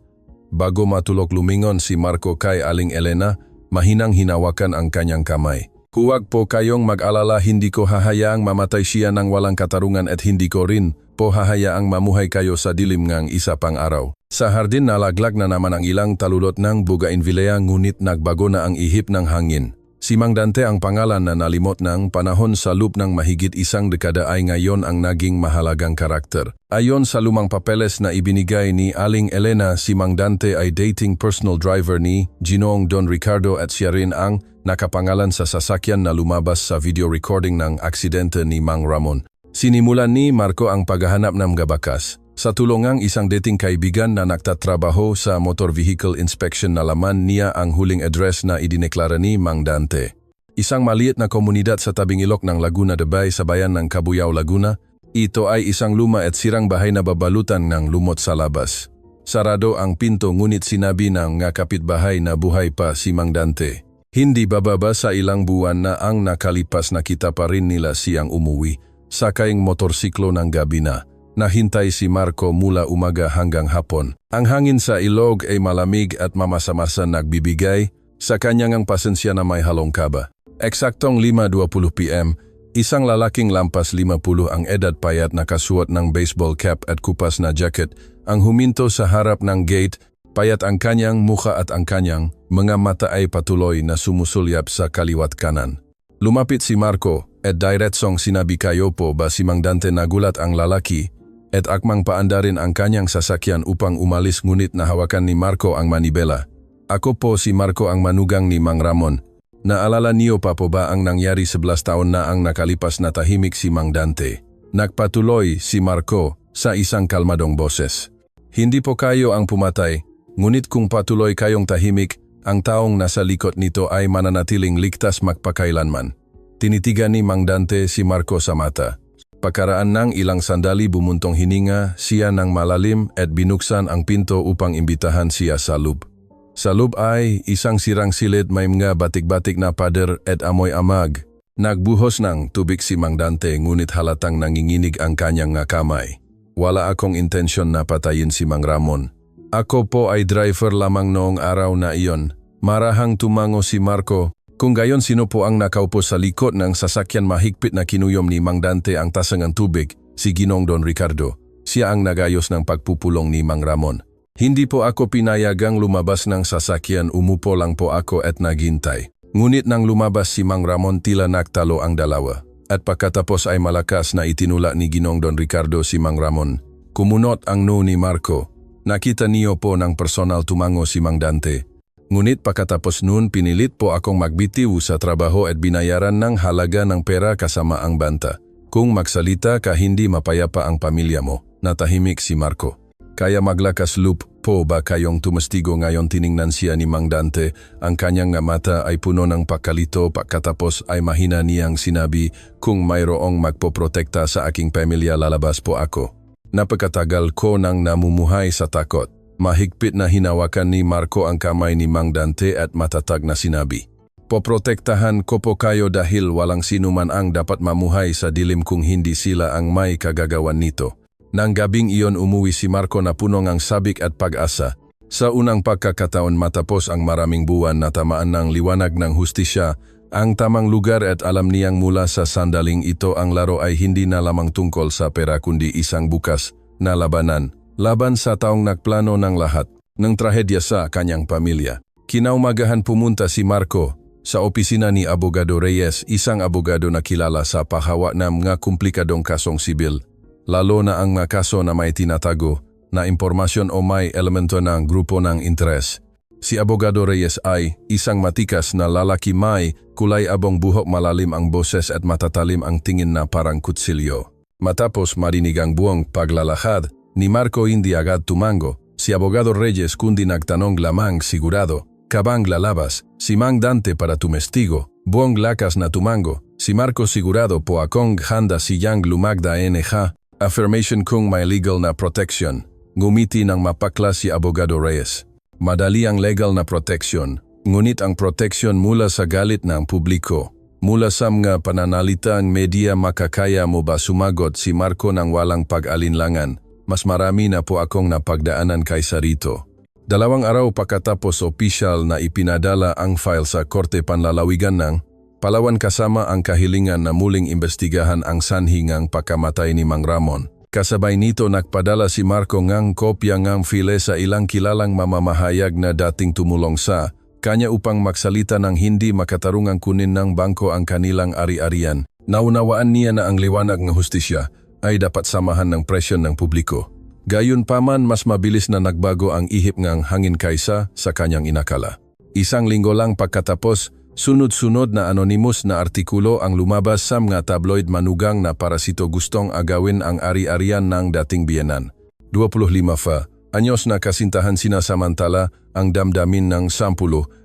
Bago matulok lumingon si Marco kay Aling Elena, mahinang hinawakan ang kanyang kamay. Huwag po kayong mag-alala, hindi ko hahayaang mamatay siya ng walang katarungan at hindi ko rin po hahayaang mamuhay kayo sa dilim ngang isa pang araw. Sa hardin nalaglag na naman ang ilang talulot ng bougainvillea ngunit nagbago na ang ihip ng hangin. Si Mang Dante, ang pangalan na nalimot ng panahon sa loob ng mahigit isang dekada, ay ngayon ang naging mahalagang karakter. Ayon sa lumang papeles na ibinigay ni Aling Elena, si Mang Dante ay dating personal driver ni Ginoong Don Ricardo at siya rin ang nakapangalan sa sasakyan na lumabas sa video recording ng aksidente ni Mang Ramon. Sinimulan ni Marco ang paghahanap ng gabakas. Sa tulong ng isang dating kaibigan na nagtatrabaho sa motor vehicle inspection, nalaman niya ang huling address na idineklara ni Mang Dante. Isang maliit na komunidad sa tabing ilog ng Laguna de Bay sa bayan ng Cabuyao, Laguna. Ito ay isang luma at sirang bahay na babalutan ng lumot sa labas. Sarado ang pinto ngunit sinabi ng kapitbahay na buhay pa si Mang Dante. Hindi bababa sa ilang buwan na ang nakalipas, nakita pa rin nila siyang umuwi. Sakayang motorsiklo ng gabi na. Nahintay si Marco mula umaga hanggang hapon. Ang hangin sa ilog ay malamig at mamasa-masa, nagbibigay sa kanyang pasensya na may halong kaba. Eksaktong 5:20 PM, isang lalaking lampas 50 ang edad, payat, nakasuot ng baseball cap at kupas na jacket, ang huminto sa harap ng gate. Payat ang kanyang mukha at ang kanyang mga mata ay patuloy na sumusulyap sa kaliwat kanan. Lumapit si Marco at diretsong sinabi, "Kayo po ba si Mang Dante?" Nagulat ang lalaki at akmang paandarin ang kanyang sasakyan upang umalis, ngunit nahawakan ni Marco ang manibela. "Ako po si Marco, ang manugang ni Mang Ramon. Naalala niyo pa po ba ang nangyari 11 taon na ang nakalipas?" Na tahimik si Mang Dante. Nagpatuloy si Marco sa isang kalmadong boses. "Hindi po kayo ang pumatay, ngunit kung patuloy kayong tahimik, ang taong nasa likod nito ay mananatiling ligtas magpakailanman." Tinitigan ni Mang Dante si Marco sa mata. Pagkaraan ng ilang sandali, bumuntong hininga siya ng malalim at binuksan ang pinto upang imbitahan siya sa loob. Sa loob ay isang sirang silid, may mga batik-batik na pader at amoy amag. Nagbuhos ng tubig si Mang Dante ngunit halatang nanginginig ang kanyang kamay. "Wala akong intensyon na patayin si Mang Ramon. Ako po ay driver lamang noong araw na iyon." Marahang tumango si Marco. Kung gayon, sino po ang nakaupo sa likod ng sasakyan? Mahigpit na kinuyom ni Mang Dante ang tasangang tubig. "Si Ginoong Don Ricardo. Siya ang nagayos ng pagpupulong ni Mang Ramon. Hindi po ako pinayagang lumabas ng sasakyan, umupo lang po ako at naghintay." Ngunit nang lumabas si Mang Ramon, tila nagtalo ang dalawa. At pagkatapos ay malakas na itinula ni Ginoong Don Ricardo si Mang Ramon. Kumunot ang noo ni Marco. "Nakita niyo po ng personal," tumango si Mang Dante. "Ngunit pagkatapos noon, pinilit po akong magbitiw sa trabaho at binayaran ng halaga ng pera kasama ang banta. Kung magsalita ka, hindi mapayapa ang pamilya mo." Natahimik si Marco. "Kaya maglakas loob po ba kayong tumestigo?" Ngayon tiningnan siya ni Mang Dante. Ang kanyang mata ay puno ng pagkalito. Pagkatapos ay mahina niyang sinabi, "Kung mayroong magpoprotekta sa aking pamilya, lalabas po ako." Napagkatagal ko nang namumuhay sa takot. Mahigpit na hinawakan ni Marco ang kamay ni Mang Dante at matatag na sinabi, "Poprotektahan ko po kayo dahil walang sinuman ang dapat mamuhay sa dilim kung hindi sila ang may kagagawan nito." Nang gabing iyon, umuwi si Marco na puno ng sabik at pag-asa. Sa unang pagkakataon matapos ang maraming buwan, natamaan ng liwanag ng hustisya ang tamang lugar at alam niyang mula sa sandaling ito ang laro ay hindi na lamang tungkol sa pera kundi isang bukas na labanan. Laban sa taong nagplano ng lahat ng trahedya sa kanyang pamilya. Kinaumagahan pumunta si Marco sa opisina ni Abogado Reyes, isang abogado na kilala sa paghawa ng mga komplikadong kasong sibil, lalo na ang mga kaso na may tinatago na impormasyon o may elemento ng grupo ng interes. Si Abogado Reyes ay isang matikas na lalaki, may kulay abong buhok, malalim ang boses at matatalim ang tingin na parang kutsilyo. Matapos marinig ang buong paglalahad ni Marco, hindi agad tumango si Abogado Reyes kundi nagtanong lamang, "Sigurado ka bang lalabas si Mang Dante para tumestigo?" Buong lakas na tumango si Marco, "Sigurado po akong handa siyang lumagda NH. Affirmation kung may legal na protection." Ngumiti ng mapakla si Abogado Reyes. "Madali ang legal na protection, ngunit ang protection mula sa galit ng publiko, mula sa mga pananalita ng media, makakaya mo ba?" Sumagot si Marco ng walang pag-alinlangan, "Mas marami na po akong napagdaanan kaysa rito. 2 araw pagkatapos opisyal na ipinadala ang file sa Korte Panlalawigan ng Palawan kasama ang kahilingan na muling imbestigahan ang sanhingang pagkamatay ni Mang Ramon. Kasabay nito nagpadala si Marco ngang kopya ngang file sa ilang kilalang mamamahayag na dating tumulong sa kanya upang magsalita ng hindi makatarungang kunin ng bangko ang kanilang ari-arian. Naunawaan niya na ang liwanag ng hustisya ay dapat samahan ng presyon ng publiko. Gayunpaman mas mabilis na nagbago ang ihip ngang hangin kaysa sa kanyang inakala. 1 linggo lang pagkatapos, sunod-sunod na anonymous na artikulo ang lumabas sa mga tabloid manugang na parasito gustong agawin ang ari-arian ng dating biyenan. 25 anyos na kasintahan sinasamantala ang damdamin ng 10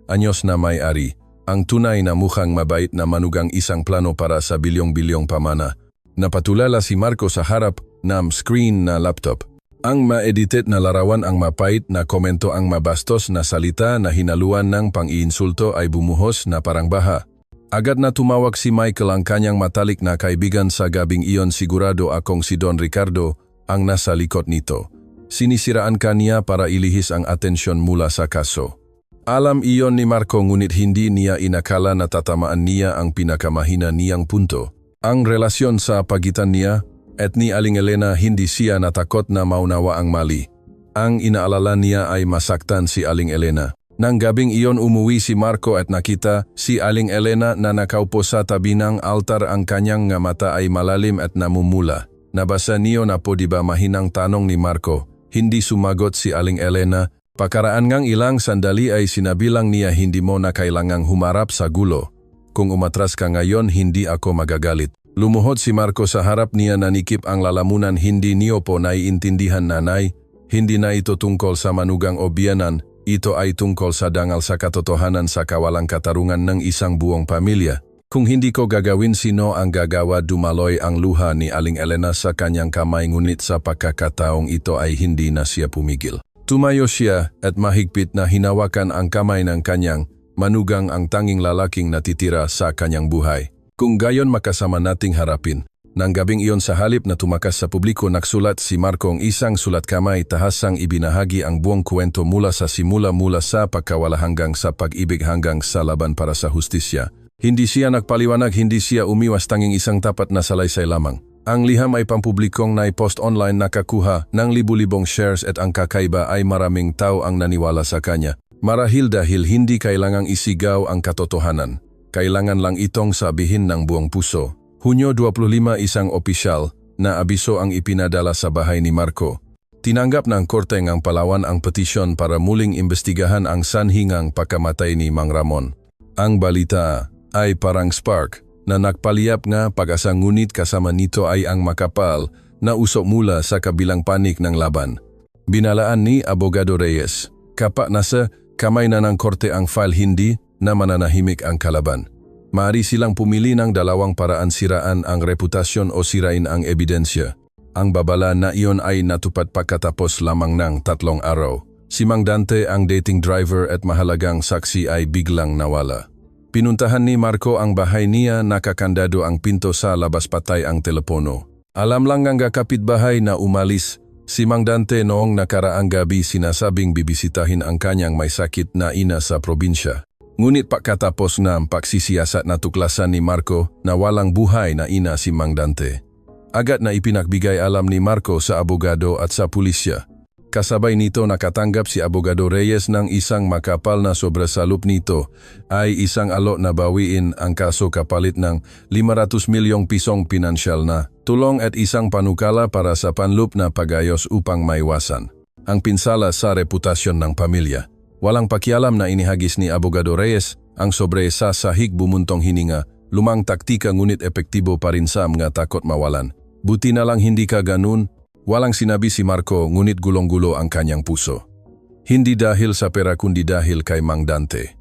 anyos na may-ari. Ang tunay na mukhang mabait na manugang isang plano para sa bilyong-bilyong pamana. Napatulala si Marco sa harap ng screen na laptop. Ang ma-edited na larawan ang mapait na komento ang mabastos na salita na hinaluan ng pang-iinsulto ay bumuhos na parang baha. Agad na tumawag si Michael ang kanyang matalik na kaibigan sa gabing iyon, sigurado akong si Don Ricardo ang nasa likod nito. Sinisiraan kaniya para ilihis ang atensyon mula sa kaso. Alam iyon ni Marco ngunit hindi niya inakala na tatamaan niya ang pinakamahina niyang punto. Ang relasyon sa pagitan niya at ni Aling Elena, hindi siya natakot na maunawa ang mali. Ang inaalala niya ay masaktan si Aling Elena. Nang gabing iyon umuwi si Marco at nakita si Aling Elena na nakaupo sa tabi ng altar, ang kanyang nga mata ay malalim at namumula. Nabasa niyo na po di ba mahinang tanong ni Marco. Hindi sumagot si Aling Elena. Pakaraan ngang ilang sandali ay sinabilang niya, hindi mo na kailangang humarap sa gulo. Kung umatras ka ngayon, hindi ako magagalit. Lumuhod si Marco sa harap niya, nanikip ang lalamunan. Hindi niyo po naiintindihan, nanay. Hindi na ito tungkol sa manugang o biyanan. Ito ay tungkol sa dangal sa katotohanan sa kawalang katarungan ng isang buong pamilya. Kung hindi ko gagawin, sino ang gagawa? Dumaloy ang luha ni Aling Elena sa kanyang kamay, ngunit sa pagkakataong ito ay hindi na siya pumigil. Tumayo siya at mahigpit na hinawakan ang kamay ng kanyang manugang, ang tanging lalaking natitira sa kanyang buhay. Kung gayon makasama nating harapin. Nang gabing iyon, sa halip na tumakas sa publiko, nagsulat si Marco ang isang sulat kamay, tahasang ibinahagi ang buong kwento mula sa simula, mula sa pagkawala hanggang sa pag-ibig hanggang sa laban para sa hustisya. Hindi siya nagpaliwanag, hindi siya umiwas, tanging isang tapat na salaysay lamang. Ang liham ay pampublikong naipost online, nakakuha ng libu-libong shares at ang kakaiba ay maraming tao ang naniwala sa kanya. Marahil dahil hindi kailangang isigaw ang katotohanan. Kailangan lang itong sabihin ng buong puso. Hunyo 25, isang opisyal na abiso ang ipinadala sa bahay ni Marco. Tinanggap ng Korte ng Palawan ang petisyon para muling imbestigahan ang sanhingang pagkamatay ni Mang Ramon. Ang balita ay parang spark na nagpaliyap nga pag-asa, ngunit kasama nito ay ang makapal na usok mula sa kabilang panig ng laban. Binalaan ni Abogado Reyes, kapag nasa kamay na ng Korte ang file, hindi na mananahimik ang kalaban. Maaari silang pumili ng dalawang paraan: siraan ang reputasyon o sirain ang ebidensya. Ang babala na iyon ay natupad pagkatapos lamang ng 3 araw. Si Mang Dante, ang dating driver at mahalagang saksi, ay biglang nawala. Pinuntahan ni Marco ang bahay niya, nakakandado ang pinto sa labas, patay ang telepono. Alam lang ng kapitbahay na umalis si Mang Dante noong nakaraang gabi, sinasabing bibisitahin ang kanyang may sakit na ina sa probinsya. Ngunit pagkatapos ng pagsisiyasat, natuklasan ni Marco na walang buhay na ina si Mang Dante. Agad na ipinagbigay alam ni Marco sa abogado at sa pulisya. Kasabay nito nakatanggap si Abogado Reyes ng isang makapal na sobresalup, nito ay isang alok na bawiin ang kaso kapalit ng 500 milyong pisong pinansyal na tulong at isang panukala para sa panlup na pagayos upang maiwasan ang pinsala sa reputasyon ng pamilya. Walang pakialam na inihagis ni Abogado Reyes ang sobre sa sahig bumuntong hininga, lumang taktika ngunit epektibo pa rin sa mga takot mawalan. Buti na lang hindi ka ganun. Walang sinabi si Marco, ngunit gulong-gulo ang kanyang puso. Hindi dahil sa pera kundi dahil kay Mang Dante.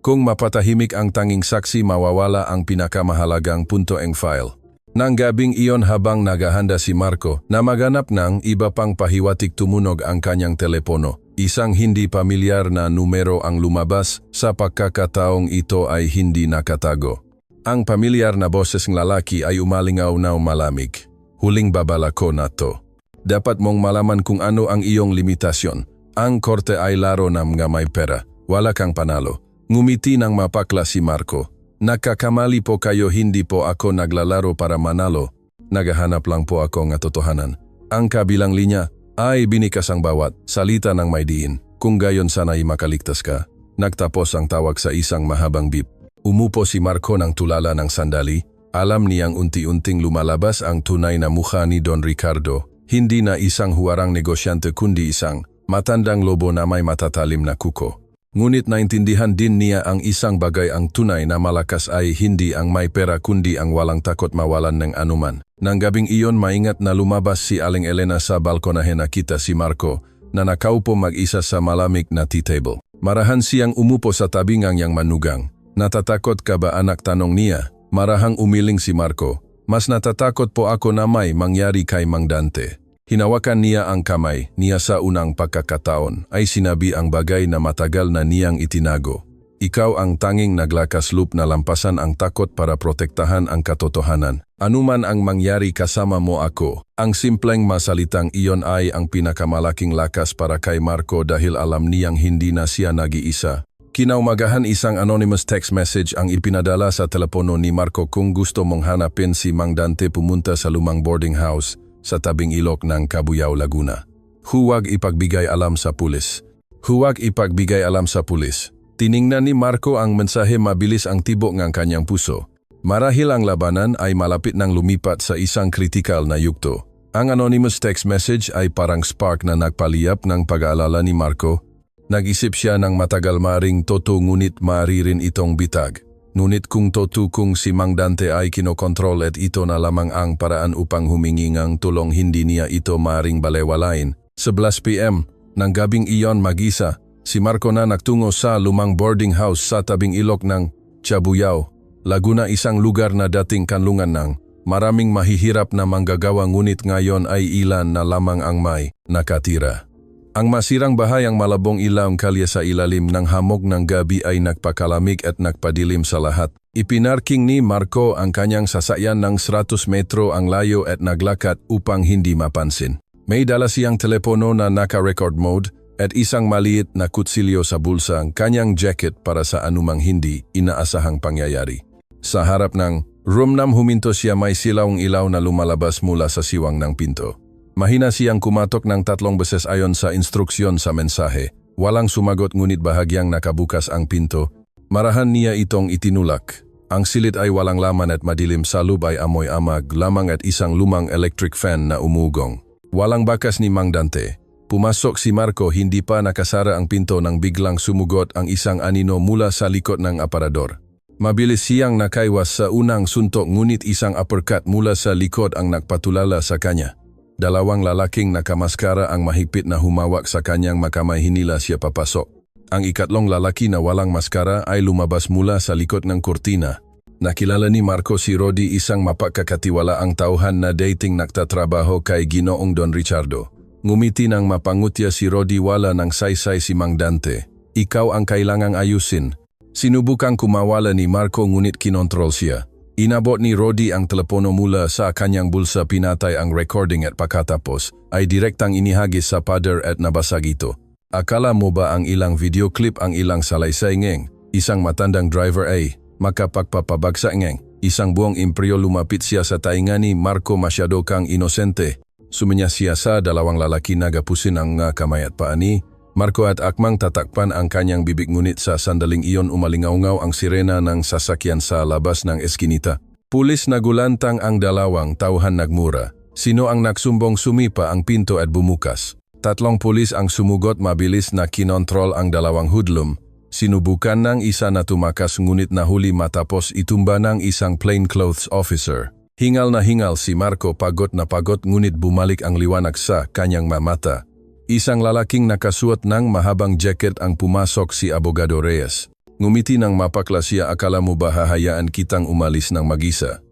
Kung mapatahimik ang tanging saksi, mawawala ang pinakamahalagang punto ng file. Nang gabing iyon, habang naghahanda si Marco na maganap ng iba pang pahiwatig, tumunog ang kanyang telepono. Isang hindi pamilyar na numero ang lumabas, sa pagkakataong ito ay hindi nakatago. Ang pamilyar na boses ng lalaki ay umalingaw na malamig. Huling babala ko na to. Dapat mong malaman kung ano ang iyong limitasyon. Ang korte ay laro ng mga may pera. Wala kang panalo. Ngumiti ng mapakla si Marco. Nakakamali po kayo, hindi po ako naglalaro para manalo. Naghahanap lang po ako ng totohanan. Ang kabilang linya ay binikas ang bawat salita ng may diin. Kung gayon sana'y makaligtas ka. Nagtapos ang tawag sa isang mahabang beep. Umupo si Marco ng tulala ng sandali. Alam niyang unti-unting lumalabas ang tunay na mukha ni Don Ricardo. Hindi na isang huwarang negosyante kundi isang matandang lobo na may matatalim na kuko. Ngunit naintindihan din niya ang isang bagay, ang tunay na malakas ay hindi ang may pera kundi ang walang takot mawalan ng anuman. Nang gabing iyon, maingat na lumabas si Aling Elena sa balkonahe. Nakita si Marco na nakaupo mag-isa sa malamig na tea table. Marahan siyang umupo sa tabi ngang manugang. Natatakot ka ba, anak, tanong niya. Marahang umiling si Marco. Mas natatakot po ako na may mangyari kay Mang Dante. Hinawakan niya ang kamay niya sa unang pagkakataon ay sinabi ang bagay na matagal na niyang itinago. Ikaw ang tanging naglakas-loob na lampasan ang takot para protektahan ang katotohanan. Anuman ang mangyari, kasama mo ako. Ang simpleng masalitang iyon ay ang pinakamalaking lakas para kay Marco dahil alam niyang hindi na siya nag-iisa. Kinaumagahan, isang anonymous text message ang ipinadala sa telepono ni Marco. Kung gusto mong hanapin si Mang Dante, pumunta sa lumang boarding house sa tabing ilog ng Cabuyao, Laguna. Huwag ipagbigay alam sa pulis. Huwag ipagbigay alam sa pulis. Tiningnan ni Marco ang mensahe, mabilis ang tibok ng kanyang puso. Marahil ang labanan ay malapit nang lumipat sa isang kritikal na yugto. Ang anonymous text message ay parang spark na nagpaliyap ng pag-aalala ni Marco. Nag-isip siya ng matagal, maring totoo ngunit maaari rin itong bitag. Ngunit kung totoo, kung si Mang Dante ay kinokontrol at ito na lamang ang paraan upang humingi ng tulong, hindi niya ito maaring balewalain. 11 PM, ng gabing iyon, mag-isa, si Marco na nagtungo sa lumang boarding house sa tabing ilog ng Cabuyao, Laguna, isang lugar na dating kanlungan ng maraming mahihirap na manggagawa, ngunit ngayon ay ilan na lamang ang may nakatira. Ang masirang bahay, ang malabong ilaw kalye sa ilalim ng hamog ng gabi ay nagpakalamig at nagpadilim sa lahat. Ipinarking ni Marco ang kanyang sasakyan ng 100 metro ang layo at naglakad upang hindi mapansin. May dala siyang telepono na naka-record mode at isang maliit na kutsilyo sa bulsa, ang kanyang jacket para sa anumang hindi inaasahang pangyayari. Sa harap ng room nam huminto siya, may silawng ilaw na lumalabas mula sa siwang ng pinto. Mahina siyang kumatok ng 3 beses ayon sa instruksyon sa mensahe. Walang sumagot, ngunit bahagyang nakabukas ang pinto. Marahan niya itong itinulak. Ang silid ay walang laman at madilim, sa loob ay amoy amag lamang at isang lumang electric fan na umugong. Walang bakas ni Mang Dante. Pumasok si Marco, hindi pa nakasara ang pinto nang biglang sumugot ang isang anino mula sa likod ng aparador. Mabilis siyang nakaiwas sa unang suntok, ngunit isang uppercut mula sa likod ang nagpatulala sa kanya. 2 lalaking nakamaskara ang mahigpit na humawak sa kanyang makamay. Hinila siya papasok. Ang ikatlong lalaki na walang maskara ay lumabas mula sa likod ng kurtina. Nakilala ni Marco si Rodi, isang mapagkakatiwalaang tauhan na dating nagtatrabaho kay Ginoong Don Ricardo. Ngumiti ng mapangutya si Rodi, wala ng saysay si Mang Dante. Ikaw ang kailangang ayusin. Sinubukang kumawala ni Marco, ngunit kinontrol siya. Inabot ni Rodi ang telepono mula sa kanyang bulsa, pinatay ang recording at pagkatapos ay direktang inihagis sa pader at nabasag ito. Akala mo ba ang ilang video clip ang ilang salaysay ngeng? Isang matandang driver ay makapagpapabagsak ngeng. Isang buong impryo. Lumapit siya sa tainga ni Marco, masyado kang inosente. Suminya siya sa 2 lalaki, nagapusin ang kamay at paa ni Marco at akmang tatakpan ang kanyang bibig, ngunit sa sandaling iyon umalingaungaw ang sirena ng sasakyan sa labas ng eskinita. Pulis, nagulantang ang 2 tauhan, nagmura. Sino ang nagsumbong? Sumipa ang pinto at bumukas. 3 pulis ang sumugot, mabilis na kinontrol ang 2 hoodlum. Sinubukan ng isa na tumakas, ngunit nahuli matapos itumba ng isang plainclothes officer. Hingal na hingal si Marco, pagod na pagod, ngunit bumalik ang liwanag sa kanyang mata. Isang lalaking nakasuot ng mahabang jacket ang pumasok, si Abogado Reyes. Ngumiti ng mapakla siya, akala mo ba hahayaan kitang umalis ng mag-isa?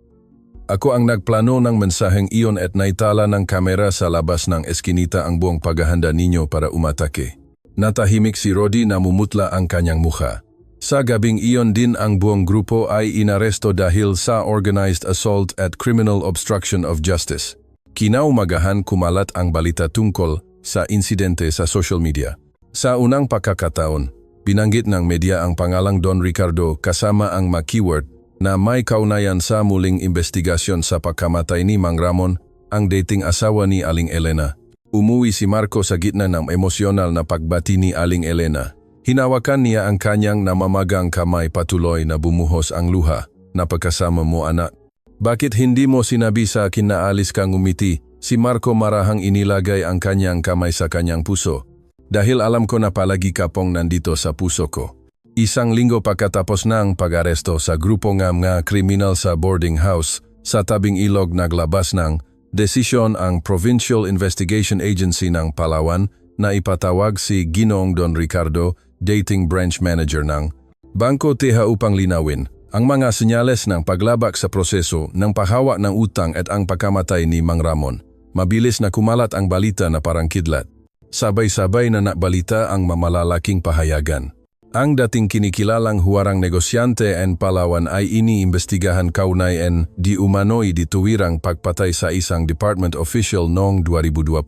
Ako ang nagplano ng mensaheng iyon at naitala ng kamera sa labas ng eskinita ang buong paghahanda ninyo para umatake. Natahimik si Rodi, namumutla ang kanyang mukha. Sa gabing iyon din ang buong grupo ay inaresto dahil sa organized assault at criminal obstruction of justice. Kinaumagahan kumalat ang balita tungkol sa insidente sa social media. Sa unang pagkakataon, binanggit ng media ang pangalang Don Ricardo kasama ang mga keyword na may kaugnayan sa muling investigasyon sa pagkamatay ni Mang Ramon, ang dating asawa ni Aling Elena. Umuwi si Marco sa gitna ng emosyonal na pagbati ni Aling Elena. Hinawakan niya ang kanyang namamagang kamay, patuloy na bumuhos ang luha. Napagkasama mo, anak. Bakit hindi mo sinabi sa akin na alis kang umiti? Si Marco marahang inilagay ang kanyang kamay sa kanyang puso. Dahil alam ko na palagi ka pong nandito sa puso ko. Isang linggo pagkatapos ng pag-aresto sa grupo ng mga kriminal sa boarding house sa tabing ilog, naglabas ng desisyon ang Provincial Investigation Agency ng Palawan na ipatawag si Ginoong Don Ricardo, dating branch manager ng Bangko TH upang linawin ang mga senyales ng paglabak sa proseso ng paghawak ng utang at ang pagkamatay ni Mang Ramon. Mabilis na kumalat ang balita na parang kidlat. Sabay-sabay na nabalita ang mamalalaking pahayagan. Ang dating kinikilalang huwarang negosyante en Palawan ay iniimbestigahan kaunay en di umano'y dituwirang pagpatay sa isang department official noong 2020.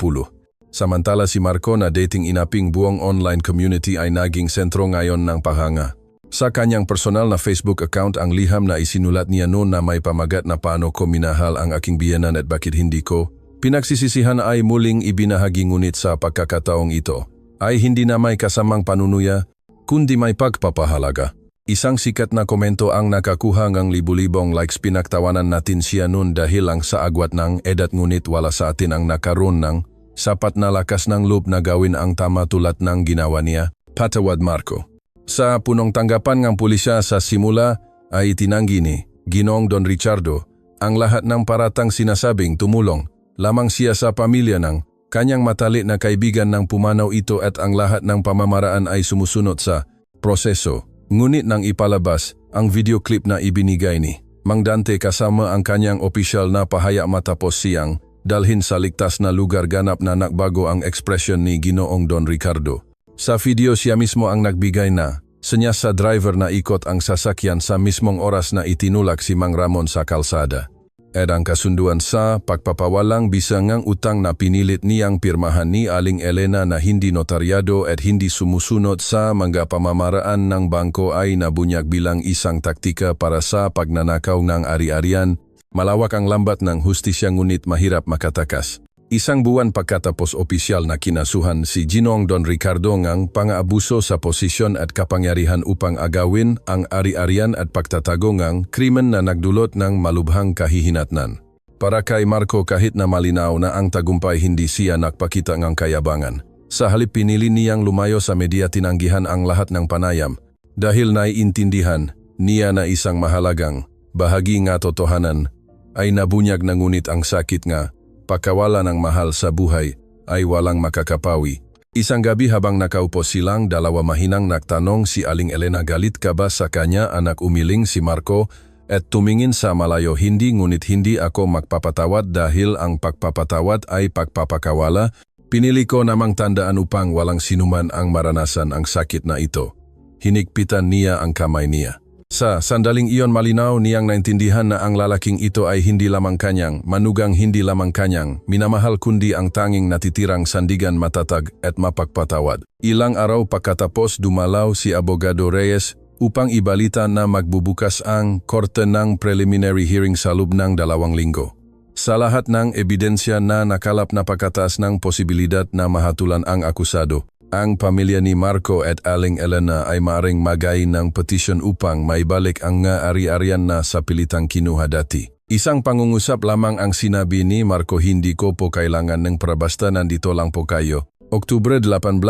Samantala si Marco na dating inaping buong online community ay naging sentro ngayon ng pahanga. Sa kanyang personal na Facebook account ang liham na isinulat niya noon na may pamagat na paano ko minahal ang aking biyenan at bakit hindi ko pinagsisisihan ay muling ibinahagi, ngunit sa pagkakataong ito ay hindi na may kasamang panunuya kundi may pagpapahalaga. Isang sikat na komento ang nakakuha ng libu-libong likes. Pinagtawanan natin siya noon dahil lang sa agwat ng edad, ngunit wala sa atin ang nakaroon ng sapat na lakas ng loob na gawin ang tama tulad ng ginawa niya. Patawad, Marco. Sa punong tanggapan ng pulisya sa simula ay itinanggi ni Ginoong Don Ricardo ang lahat ng paratang sinasabing tumulong lamang siya sa pamilya ng kanyang matalik na kaibigan ng pumanaw ito at ang lahat ng pamamaraan ay sumusunod sa proseso. Ngunit nang ipalabas ang video clip na ibinigay ni Mang Dante kasama ang kanyang opisyal na pahaya matapos siyang dalhin sa ligtas na lugar, ganap na nagbago ang ekspresyon ni Ginoong Don Ricardo. Sa video siya mismo ang nagbigay na senyas sa driver na ikot ang sasakyan sa mismong oras na itinulak si Mang Ramon sa kalsada. At ang kasunduan sa pagpapawalang bisangang utang na pinilit niyang pirmahan ni Aling Elena na hindi notaryado at hindi sumusunod sa mga pamamaraan ng bangko ay nabunyag bilang isang taktika para sa pagnanakaw ng ari-arian. Malawak ang lambat ng hustisya ngunit mahirap makatakas. Isang buwan pagkatapos opisyal na kinasuhan si Ginoong Don Ricardo ng pang-aabuso sa posisyon at kapangyarihan upang agawin ang ari-arian at pagtatago ng krimen na nagdulot ng malubhang kahihinatnan. Para kay Marco, kahit na malinaw na ang tagumpay, hindi siya nakpakita ng kayabangan. Sa halip pinili niyang lumayo sa media, tinanggihan ang lahat ng panayam dahil naiintindihan niya na isang mahalagang bahagi ng totohanan ay nabunyag na, ngunit ang sakit nga pagkawala ng mahal sa buhay ay walang makakapawi. Isang gabi habang nakaupo silang dalawa, mahinang nagtanong si Aling Elena, galit ka ba sa kanya, anak? Umiling si Marco at tumingin sa malayo. Hindi, ngunit hindi ako magpapatawad dahil ang pagpapatawad ay pagpapakawala. Pinili ko namang tandaan upang walang sinuman ang maranasan ang sakit na ito. Hinigpitan niya ang kamay niya. Sa sandaling iyon malinaw niyang naintindihan na ang lalaking ito ay hindi lamang kanyang manugang, hindi lamang kanyang minamahal, kundi ang tanging natitirang sandigan matatag at mapagpatawad. Ilang araw pagkatapos dumalaw si Abogado Reyes upang ibalita na magbubukas ang korte ng preliminary hearing sa loob ng 2 linggo. Sa lahat ng ebidensya na nakalap, napakataas ng posibilidad na mahatulan ang akusado. Ang pamilya ni Marco at Aling Elena ay maaring magay ng petisyon upang maibalik ang nga ari-arian na sa pilitang kinuha dati. Isang pangungusap lamang ang sinabi ni Marco, hindi ko po kailangan ng prabasta, nandito lang po kayo. Oktubre 18,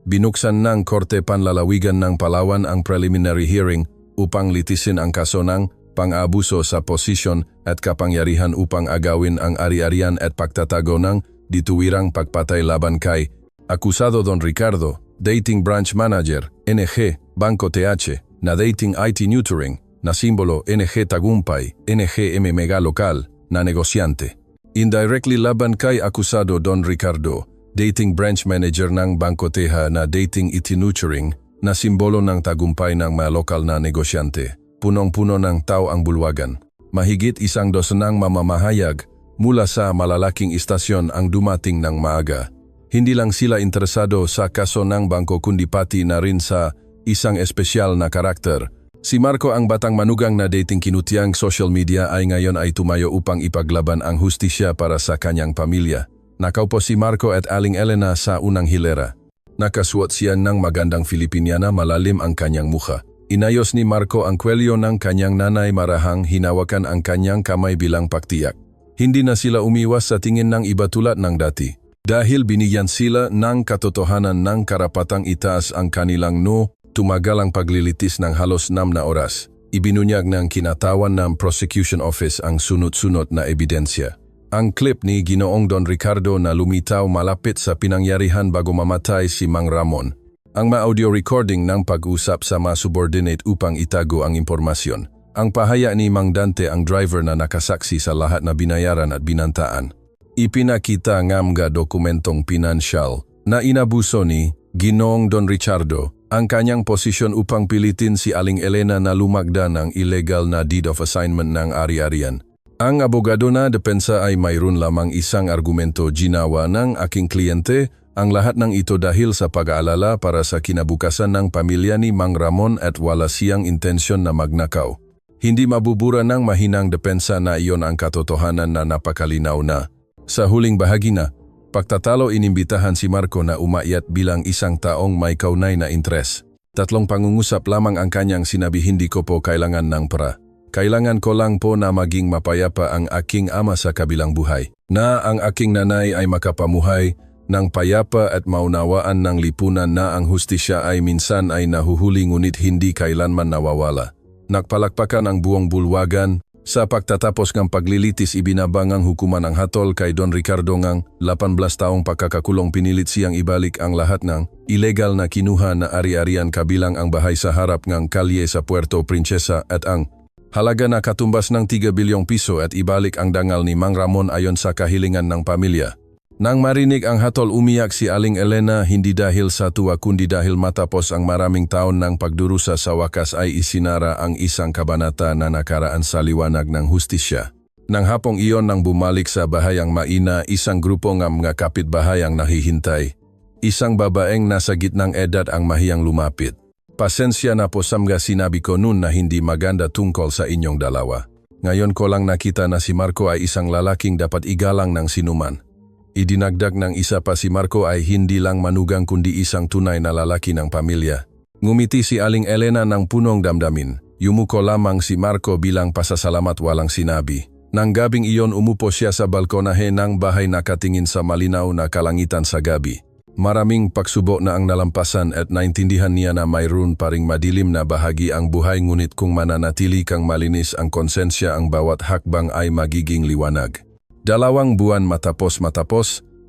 binuksan ng Korte Panlalawigan ng Palawan ang preliminary hearing upang litisin ang kaso ng pang-abuso sa posisyon at kapangyarihan upang agawin ang ari-arian at pagtatago ng dituwirang pagpatay laban kay akusado Don Ricardo, dating branch manager, NG, Bangko TH, na dating IT neutering, na simbolo NG Tagumpay, NGM Mega Lokal, na negosyante. Indirectly laban kay akusado Don Ricardo, dating branch manager ng Bangko TH na dating IT neutering, na simbolo ng tagumpay ng mga lokal na negosyante. Punong-puno ng tao ang bulwagan. Mahigit 100 mamamahayag mula sa malalaking istasyon ang dumating ng maaga. Hindi lang sila interesado sa kaso ng bangko kundi pati na rin sa isang espesyal na karakter. Si Marco, ang batang manugang na dating kinutiang social media, ay ngayon ay tumayo upang ipaglaban ang hustisya para sa kanyang pamilya. Nakaupo si Marco at Aling Elena sa unang hilera. Nakasuot siya ng magandang Filipiniana, malalim ang kanyang mukha. Inayos ni Marco ang kwelyo ng kanyang nanay, marahang hinawakan ang kanyang kamay bilang paktiyak. Hindi na sila umiwas sa tingin ng iba tulad ng dati. Dahil binigyan sila ng katotohanan ng karapatang itaas ang kanilang tumagal ang paglilitis ng halos 6 na oras. Ibinunyag ng kinatawan ng prosecution office ang sunod-sunod na ebidensya. Ang clip ni Ginoong Don Ricardo na lumitaw malapit sa pinangyarihan bago mamatay si Mang Ramon. Ang ma-audio recording ng pag-usap sa mga subordinate upang itago ang impormasyon. Ang pahaya ni Mang Dante, ang driver na nakasaksi sa lahat na binayaran at binantaan. Ipinakita ng mga dokumentong pinansyal na inabuso ni Ginoong Don Ricardo ang kanyang posisyon upang pilitin si Aling Elena na lumagda ng illegal na deed of assignment ng ari-arian. Ang abogado na depensa ay mayroon lamang isang argumento: ginawa ng aking kliyente ang lahat ng ito dahil sa pag-aalala para sa kinabukasan ng pamilya ni Mang Ramon at wala siyang intensyon na magnakaw. Hindi mabubura ng mahinang depensa na iyon ang katotohanan na napakalinaw na. Sa huling bahagi na pagtatalo, inimbitahan si Marco na umakyat bilang isang taong may kaunay na interes. 3 pangungusap lamang ang kanyang sinabi: hindi ko po kailangan ng pera. Kailangan ko lang po na maging mapayapa ang aking ama sa kabilang buhay. Na ang aking nanay ay makapamuhay ng payapa at maunawaan ng lipunan na ang hustisya ay minsan ay nahuhuli ngunit hindi kailanman nawawala. Nagpalakpakan ang buong bulwagan. Sa pagtatapos ng paglilitis, ibinabang ang hukuman ang hatol kay Don Ricardo ng 18 taong pagkakakulong. Pinilit siyang ibalik ang lahat ng ilegal na kinuha na ari-arian kabilang ang bahay sa harap ng kalye sa Puerto Princesa at ang halaga na katumbas ng 3 bilyong piso at ibalik ang dangal ni Mang Ramon ayon sa kahilingan ng pamilya. Nang marinig ang hatol, umiyak si Aling Elena, hindi dahil sa tuwa kundi dahil matapos ang maraming taon ng pagdurusa, sa wakas ay isinara ang isang kabanata na nakaraan sa liwanag ng hustisya. Nang hapong iyon, nang bumalik sa bahay ang maina, isang grupo ng mga kapitbahay ang nahihintay. Isang babaeng nasa gitnang edad ang mahiyang lumapit. Pasensya na po samga, sinabi ko noon na hindi maganda tungkol sa inyong dalawa. Ngayon ko lang nakita na si Marco ay isang lalaking dapat igalang ng sinuman. Idinagdag ng isa pa, si Marco ay hindi lang manugang kundi isang tunay na lalaki ng pamilya. Ngumiti si Aling Elena ng punong damdamin. Yumuko lamang si Marco bilang pasasalamat, walang sinabi. Nang gabing iyon, umupo siya sa balkonahe ng bahay, nakatingin sa malinaw na kalangitan sa gabi. Maraming pagsubok na ang nalampasan at naintindihan niya na mayroon pa ring madilim na bahagi ang buhay, ngunit kung mananatili kang malinis ang konsensya, ang bawat hakbang ay magiging liwanag. 2 buwan matapos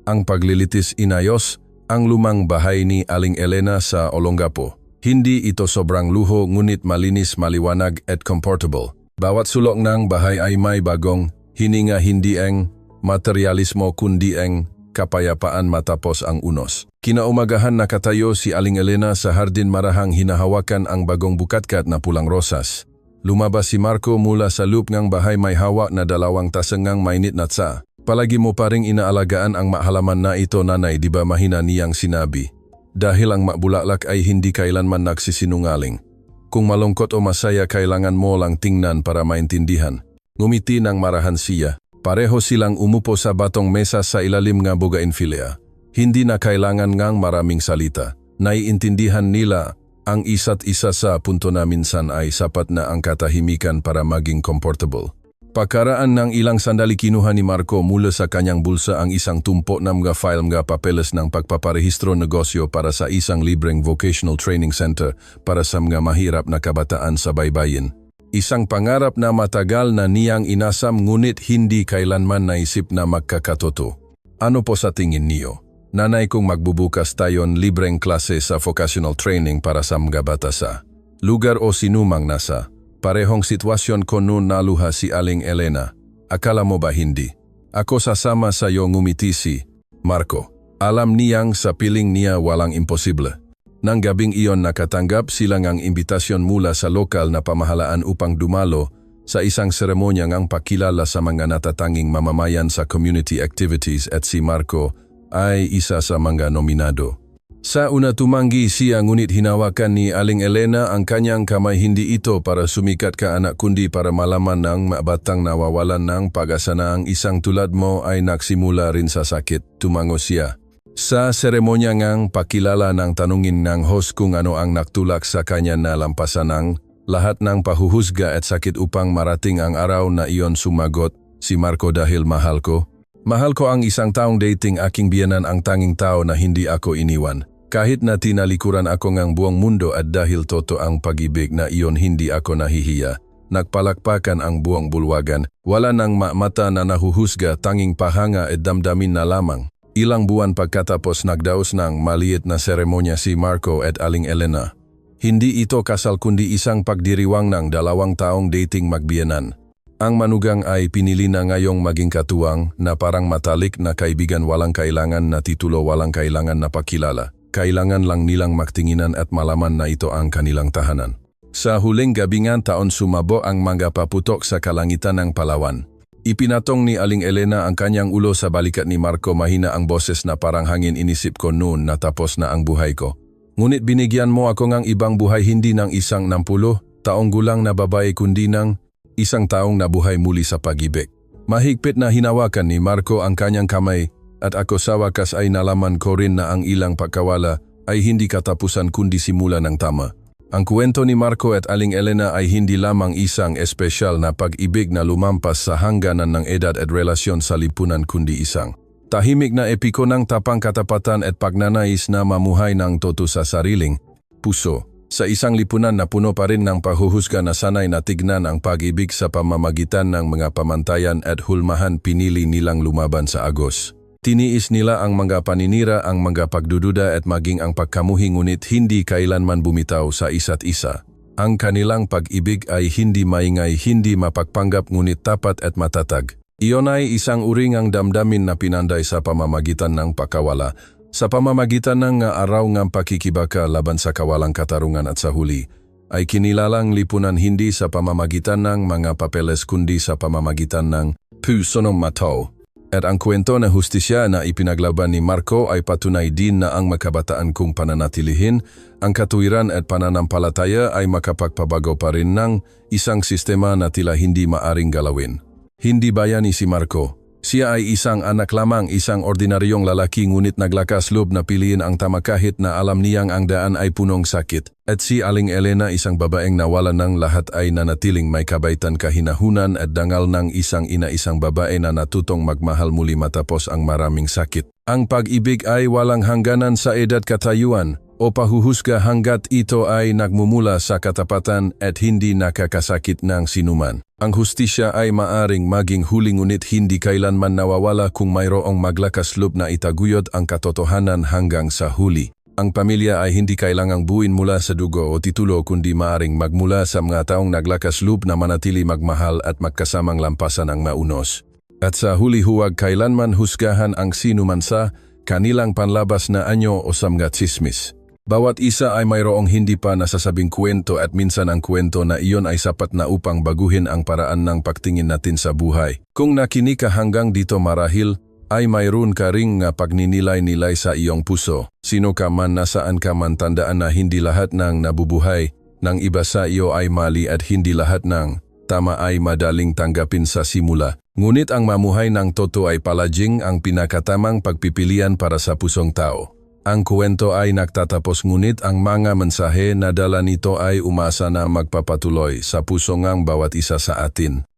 ang paglilitis, inayos ang lumang bahay ni Aling Elena sa Olongapo. Hindi ito sobrang luho ngunit malinis, maliwanag at comfortable. Bawat sulok ng bahay ay may bagong hininga, hindi ang materialismo kundi ang kapayapaan matapos ang unos. Kinaumagahan nakatayo si Aling Elena sa hardin, marahang hinahawakan ang bagong bukatkat na pulang rosas. Lumabas si Marco mula sa loob ng bahay, may hawak na 2 tasangang mainit na tsa. Palagi mo pa ring inaalagaan ang mahalaman na ito, nanay, di ba, mahina niyang sinabi. Dahil ang mabulaklak ay hindi kailanman nagsisinungaling. Kung malungkot o masaya, kailangan mo lang tingnan para maintindihan. Ngumiti ng marahan siya. Pareho silang umupo sa batong mesa sa ilalim ng bougainvillea. Hindi na kailangan ngang maraming salita. Naiintindihan nila ang isa't isa sa punto na minsan ay sapat na ang katahimikan para maging comfortable. Pagkaraan ng ilang sandali, kinuha ni Marco mula sa kanyang bulsa ang isang tumpo ng mga file, mga papeles ng pagpaparehistro negosyo para sa isang libreng vocational training center para sa mga mahirap na kabataan sa baybayin. Isang pangarap na matagal na niyang inasam ngunit hindi kailanman naisip na magkakatotoo. Ano po sa tingin niyo? Nanay, kung magbubukas tayon libreng klase sa vocational training para sa mga bata sa lugar o sinumang nasa parehong sitwasyon ko noon, naluha si Aling Elena. Akala mo ba hindi? Ako sasama sa iyo, ngumiti si Marco. Alam niyang sa piling niya walang imposible. Nang gabing iyon, nakatanggap sila ng imbitasyon mula sa lokal na pamahalaan upang dumalo sa isang seremonya ng pakilala sa mga natatanging mamamayan sa community activities, at si Marco ay isa sa mga nominado. Sa una tumanggi siya ngunit hinawakan ni Aling Elena ang kanyang kamay, hindi ito para sumikat ka anak kundi para malaman ng mabatang nawawalan ng pag-asa na ang isang tulad mo ay nagsimula rin sa sakit. Tumango siya. Sa seremonya ngang pakilala ng tanungin ng host kung ano ang naktulak sa kanya na lampasan ng lahat ng pahuhusga at sakit upang marating ang araw na iyon, sumagot si Marco, dahil mahal ko. Mahal ko ang isang taong dating aking biyenan, ang tanging tao na hindi ako iniwan. Kahit na tinalikuran ako ng buong mundo at dahil toto ang pag-ibig na iyon hindi ako nahihiya. Nagpalakpakan ang buong bulwagan. Wala nang mata na nahuhusga, tanging pahanga at damdamin na lamang. Ilang buwan pagkatapos nagdaos ng maliit na seremonya si Marco at Aling Elena. Hindi ito kasal kundi isang pagdiriwang ng 2 taong dating magbiyenan. Ang manugang ay pinili na ngayong maging katuwang na parang matalik na kaibigan, walang kailangan na titulo, walang kailangan na pakilala. Kailangan lang nilang magtinginan at malaman na ito ang kanilang tahanan. Sa huling gabingan taon sumabo ang mga paputok sa kalangitan ng Palawan. Ipinatong ni Aling Elena ang kanyang ulo sa balikat ni Marco. Mahina ang boses na parang hangin. Inisip ko noon na tapos na ang buhay ko. Ngunit binigyan mo ako ng ibang buhay, hindi ng isang 60 taong gulang na babae kundi ng isang taong nabuhay muli sa pag-ibig. Mahigpit na hinawakan ni Marco ang kanyang kamay. At ako sa wakas ay nalaman ko rin na ang ilang pagkawala ay hindi katapusan kundi simula ng tama. Ang kwento ni Marco at Aling Elena ay hindi lamang isang espesyal na pag-ibig na lumampas sa hangganan ng edad at relasyon sa lipunan, kundi isang tahimik na epiko ng tapang katapatan at pagnanais na mamuhay ng toto sa sariling puso. Sa isang lipunan na puno pa rin ng pahuhusga na sanay na tignan ang pag-ibig sa pamamagitan ng mga pamantayan at hulmahan, pinili nilang lumaban sa agos. Tiniis nila ang mga paninira, ang mga pagdududa at maging ang pagkamuhi, ngunit hindi kailanman bumitaw sa isa't isa. Ang kanilang pag-ibig ay hindi maingay, hindi mapagpanggap, ngunit tapat at matatag. Iyon ay isang uri ng damdamin na pinanday sa pamamagitan ng pakawala, sa pamamagitan ng araw ng pakikibaka laban sa kawalang katarungan, at sa huli ay kinilalang lipunan hindi sa pamamagitan ng mga papeles kundi sa pamamagitan ng puso ng mataw. At ang kwento na hustisya na ipinaglaban ni Marco ay patunay din na ang makabataan kung pananatilihin ang katuwiran at pananampalataya ay makapagpabago pa rin ng isang sistema na tila hindi maaring galawin. Hindi bayani si Marco. Siya ay isang anak lamang, isang ordinaryong lalaki, ngunit naglakas loob na piliin ang tama kahit na alam niyang ang daan ay punong sakit. At si Aling Elena, isang babaeng nawalan ng lahat, ay nanatiling may kabaitan, kahinahunan at dangal ng isang ina, isang babae na natutong magmahal muli matapos ang maraming sakit. Ang pag-ibig ay walang hangganan sa edad, katayuan o pahuhusga hanggat ito ay nagmumula sa katapatan at hindi nakakasakit ng sinuman. Ang hustisya ay maaring maging huli, ngunit hindi kailanman nawawala kung mayroong maglakas loob na itaguyod ang katotohanan hanggang sa huli. Ang pamilya ay hindi kailangang buuin mula sa dugo o titulo, kundi maaring magmula sa mga taong naglakas loob na manatili magmahal at magkasamang lampasan ang maunos. At sa huli, huwag kailanman husgahan ang sinuman sa kanilang panlabas na anyo o sa mga tsismis. Bawat isa ay mayroong hindi pa nasasabing kwento, at minsan ang kwento na iyon ay sapat na upang baguhin ang paraan ng pagtingin natin sa buhay. Kung nakinig ka hanggang dito, marahil ay mayroon ka ring pagninilay-nilay sa iyong puso. Sino ka man, nasaan ka man, tandaan na hindi lahat ng nabubuhay ng iba sa iyo ay mali at hindi lahat ng tama ay madaling tanggapin sa simula. Ngunit ang mamuhay ng toto ay palaging ang pinakatamang pagpipilian para sa pusong tao. Ang kwento ay nagtatapos, ngunit ang mga mensahe na dala nito ay umasa na magpapatuloy sa puso ng bawat isa sa atin.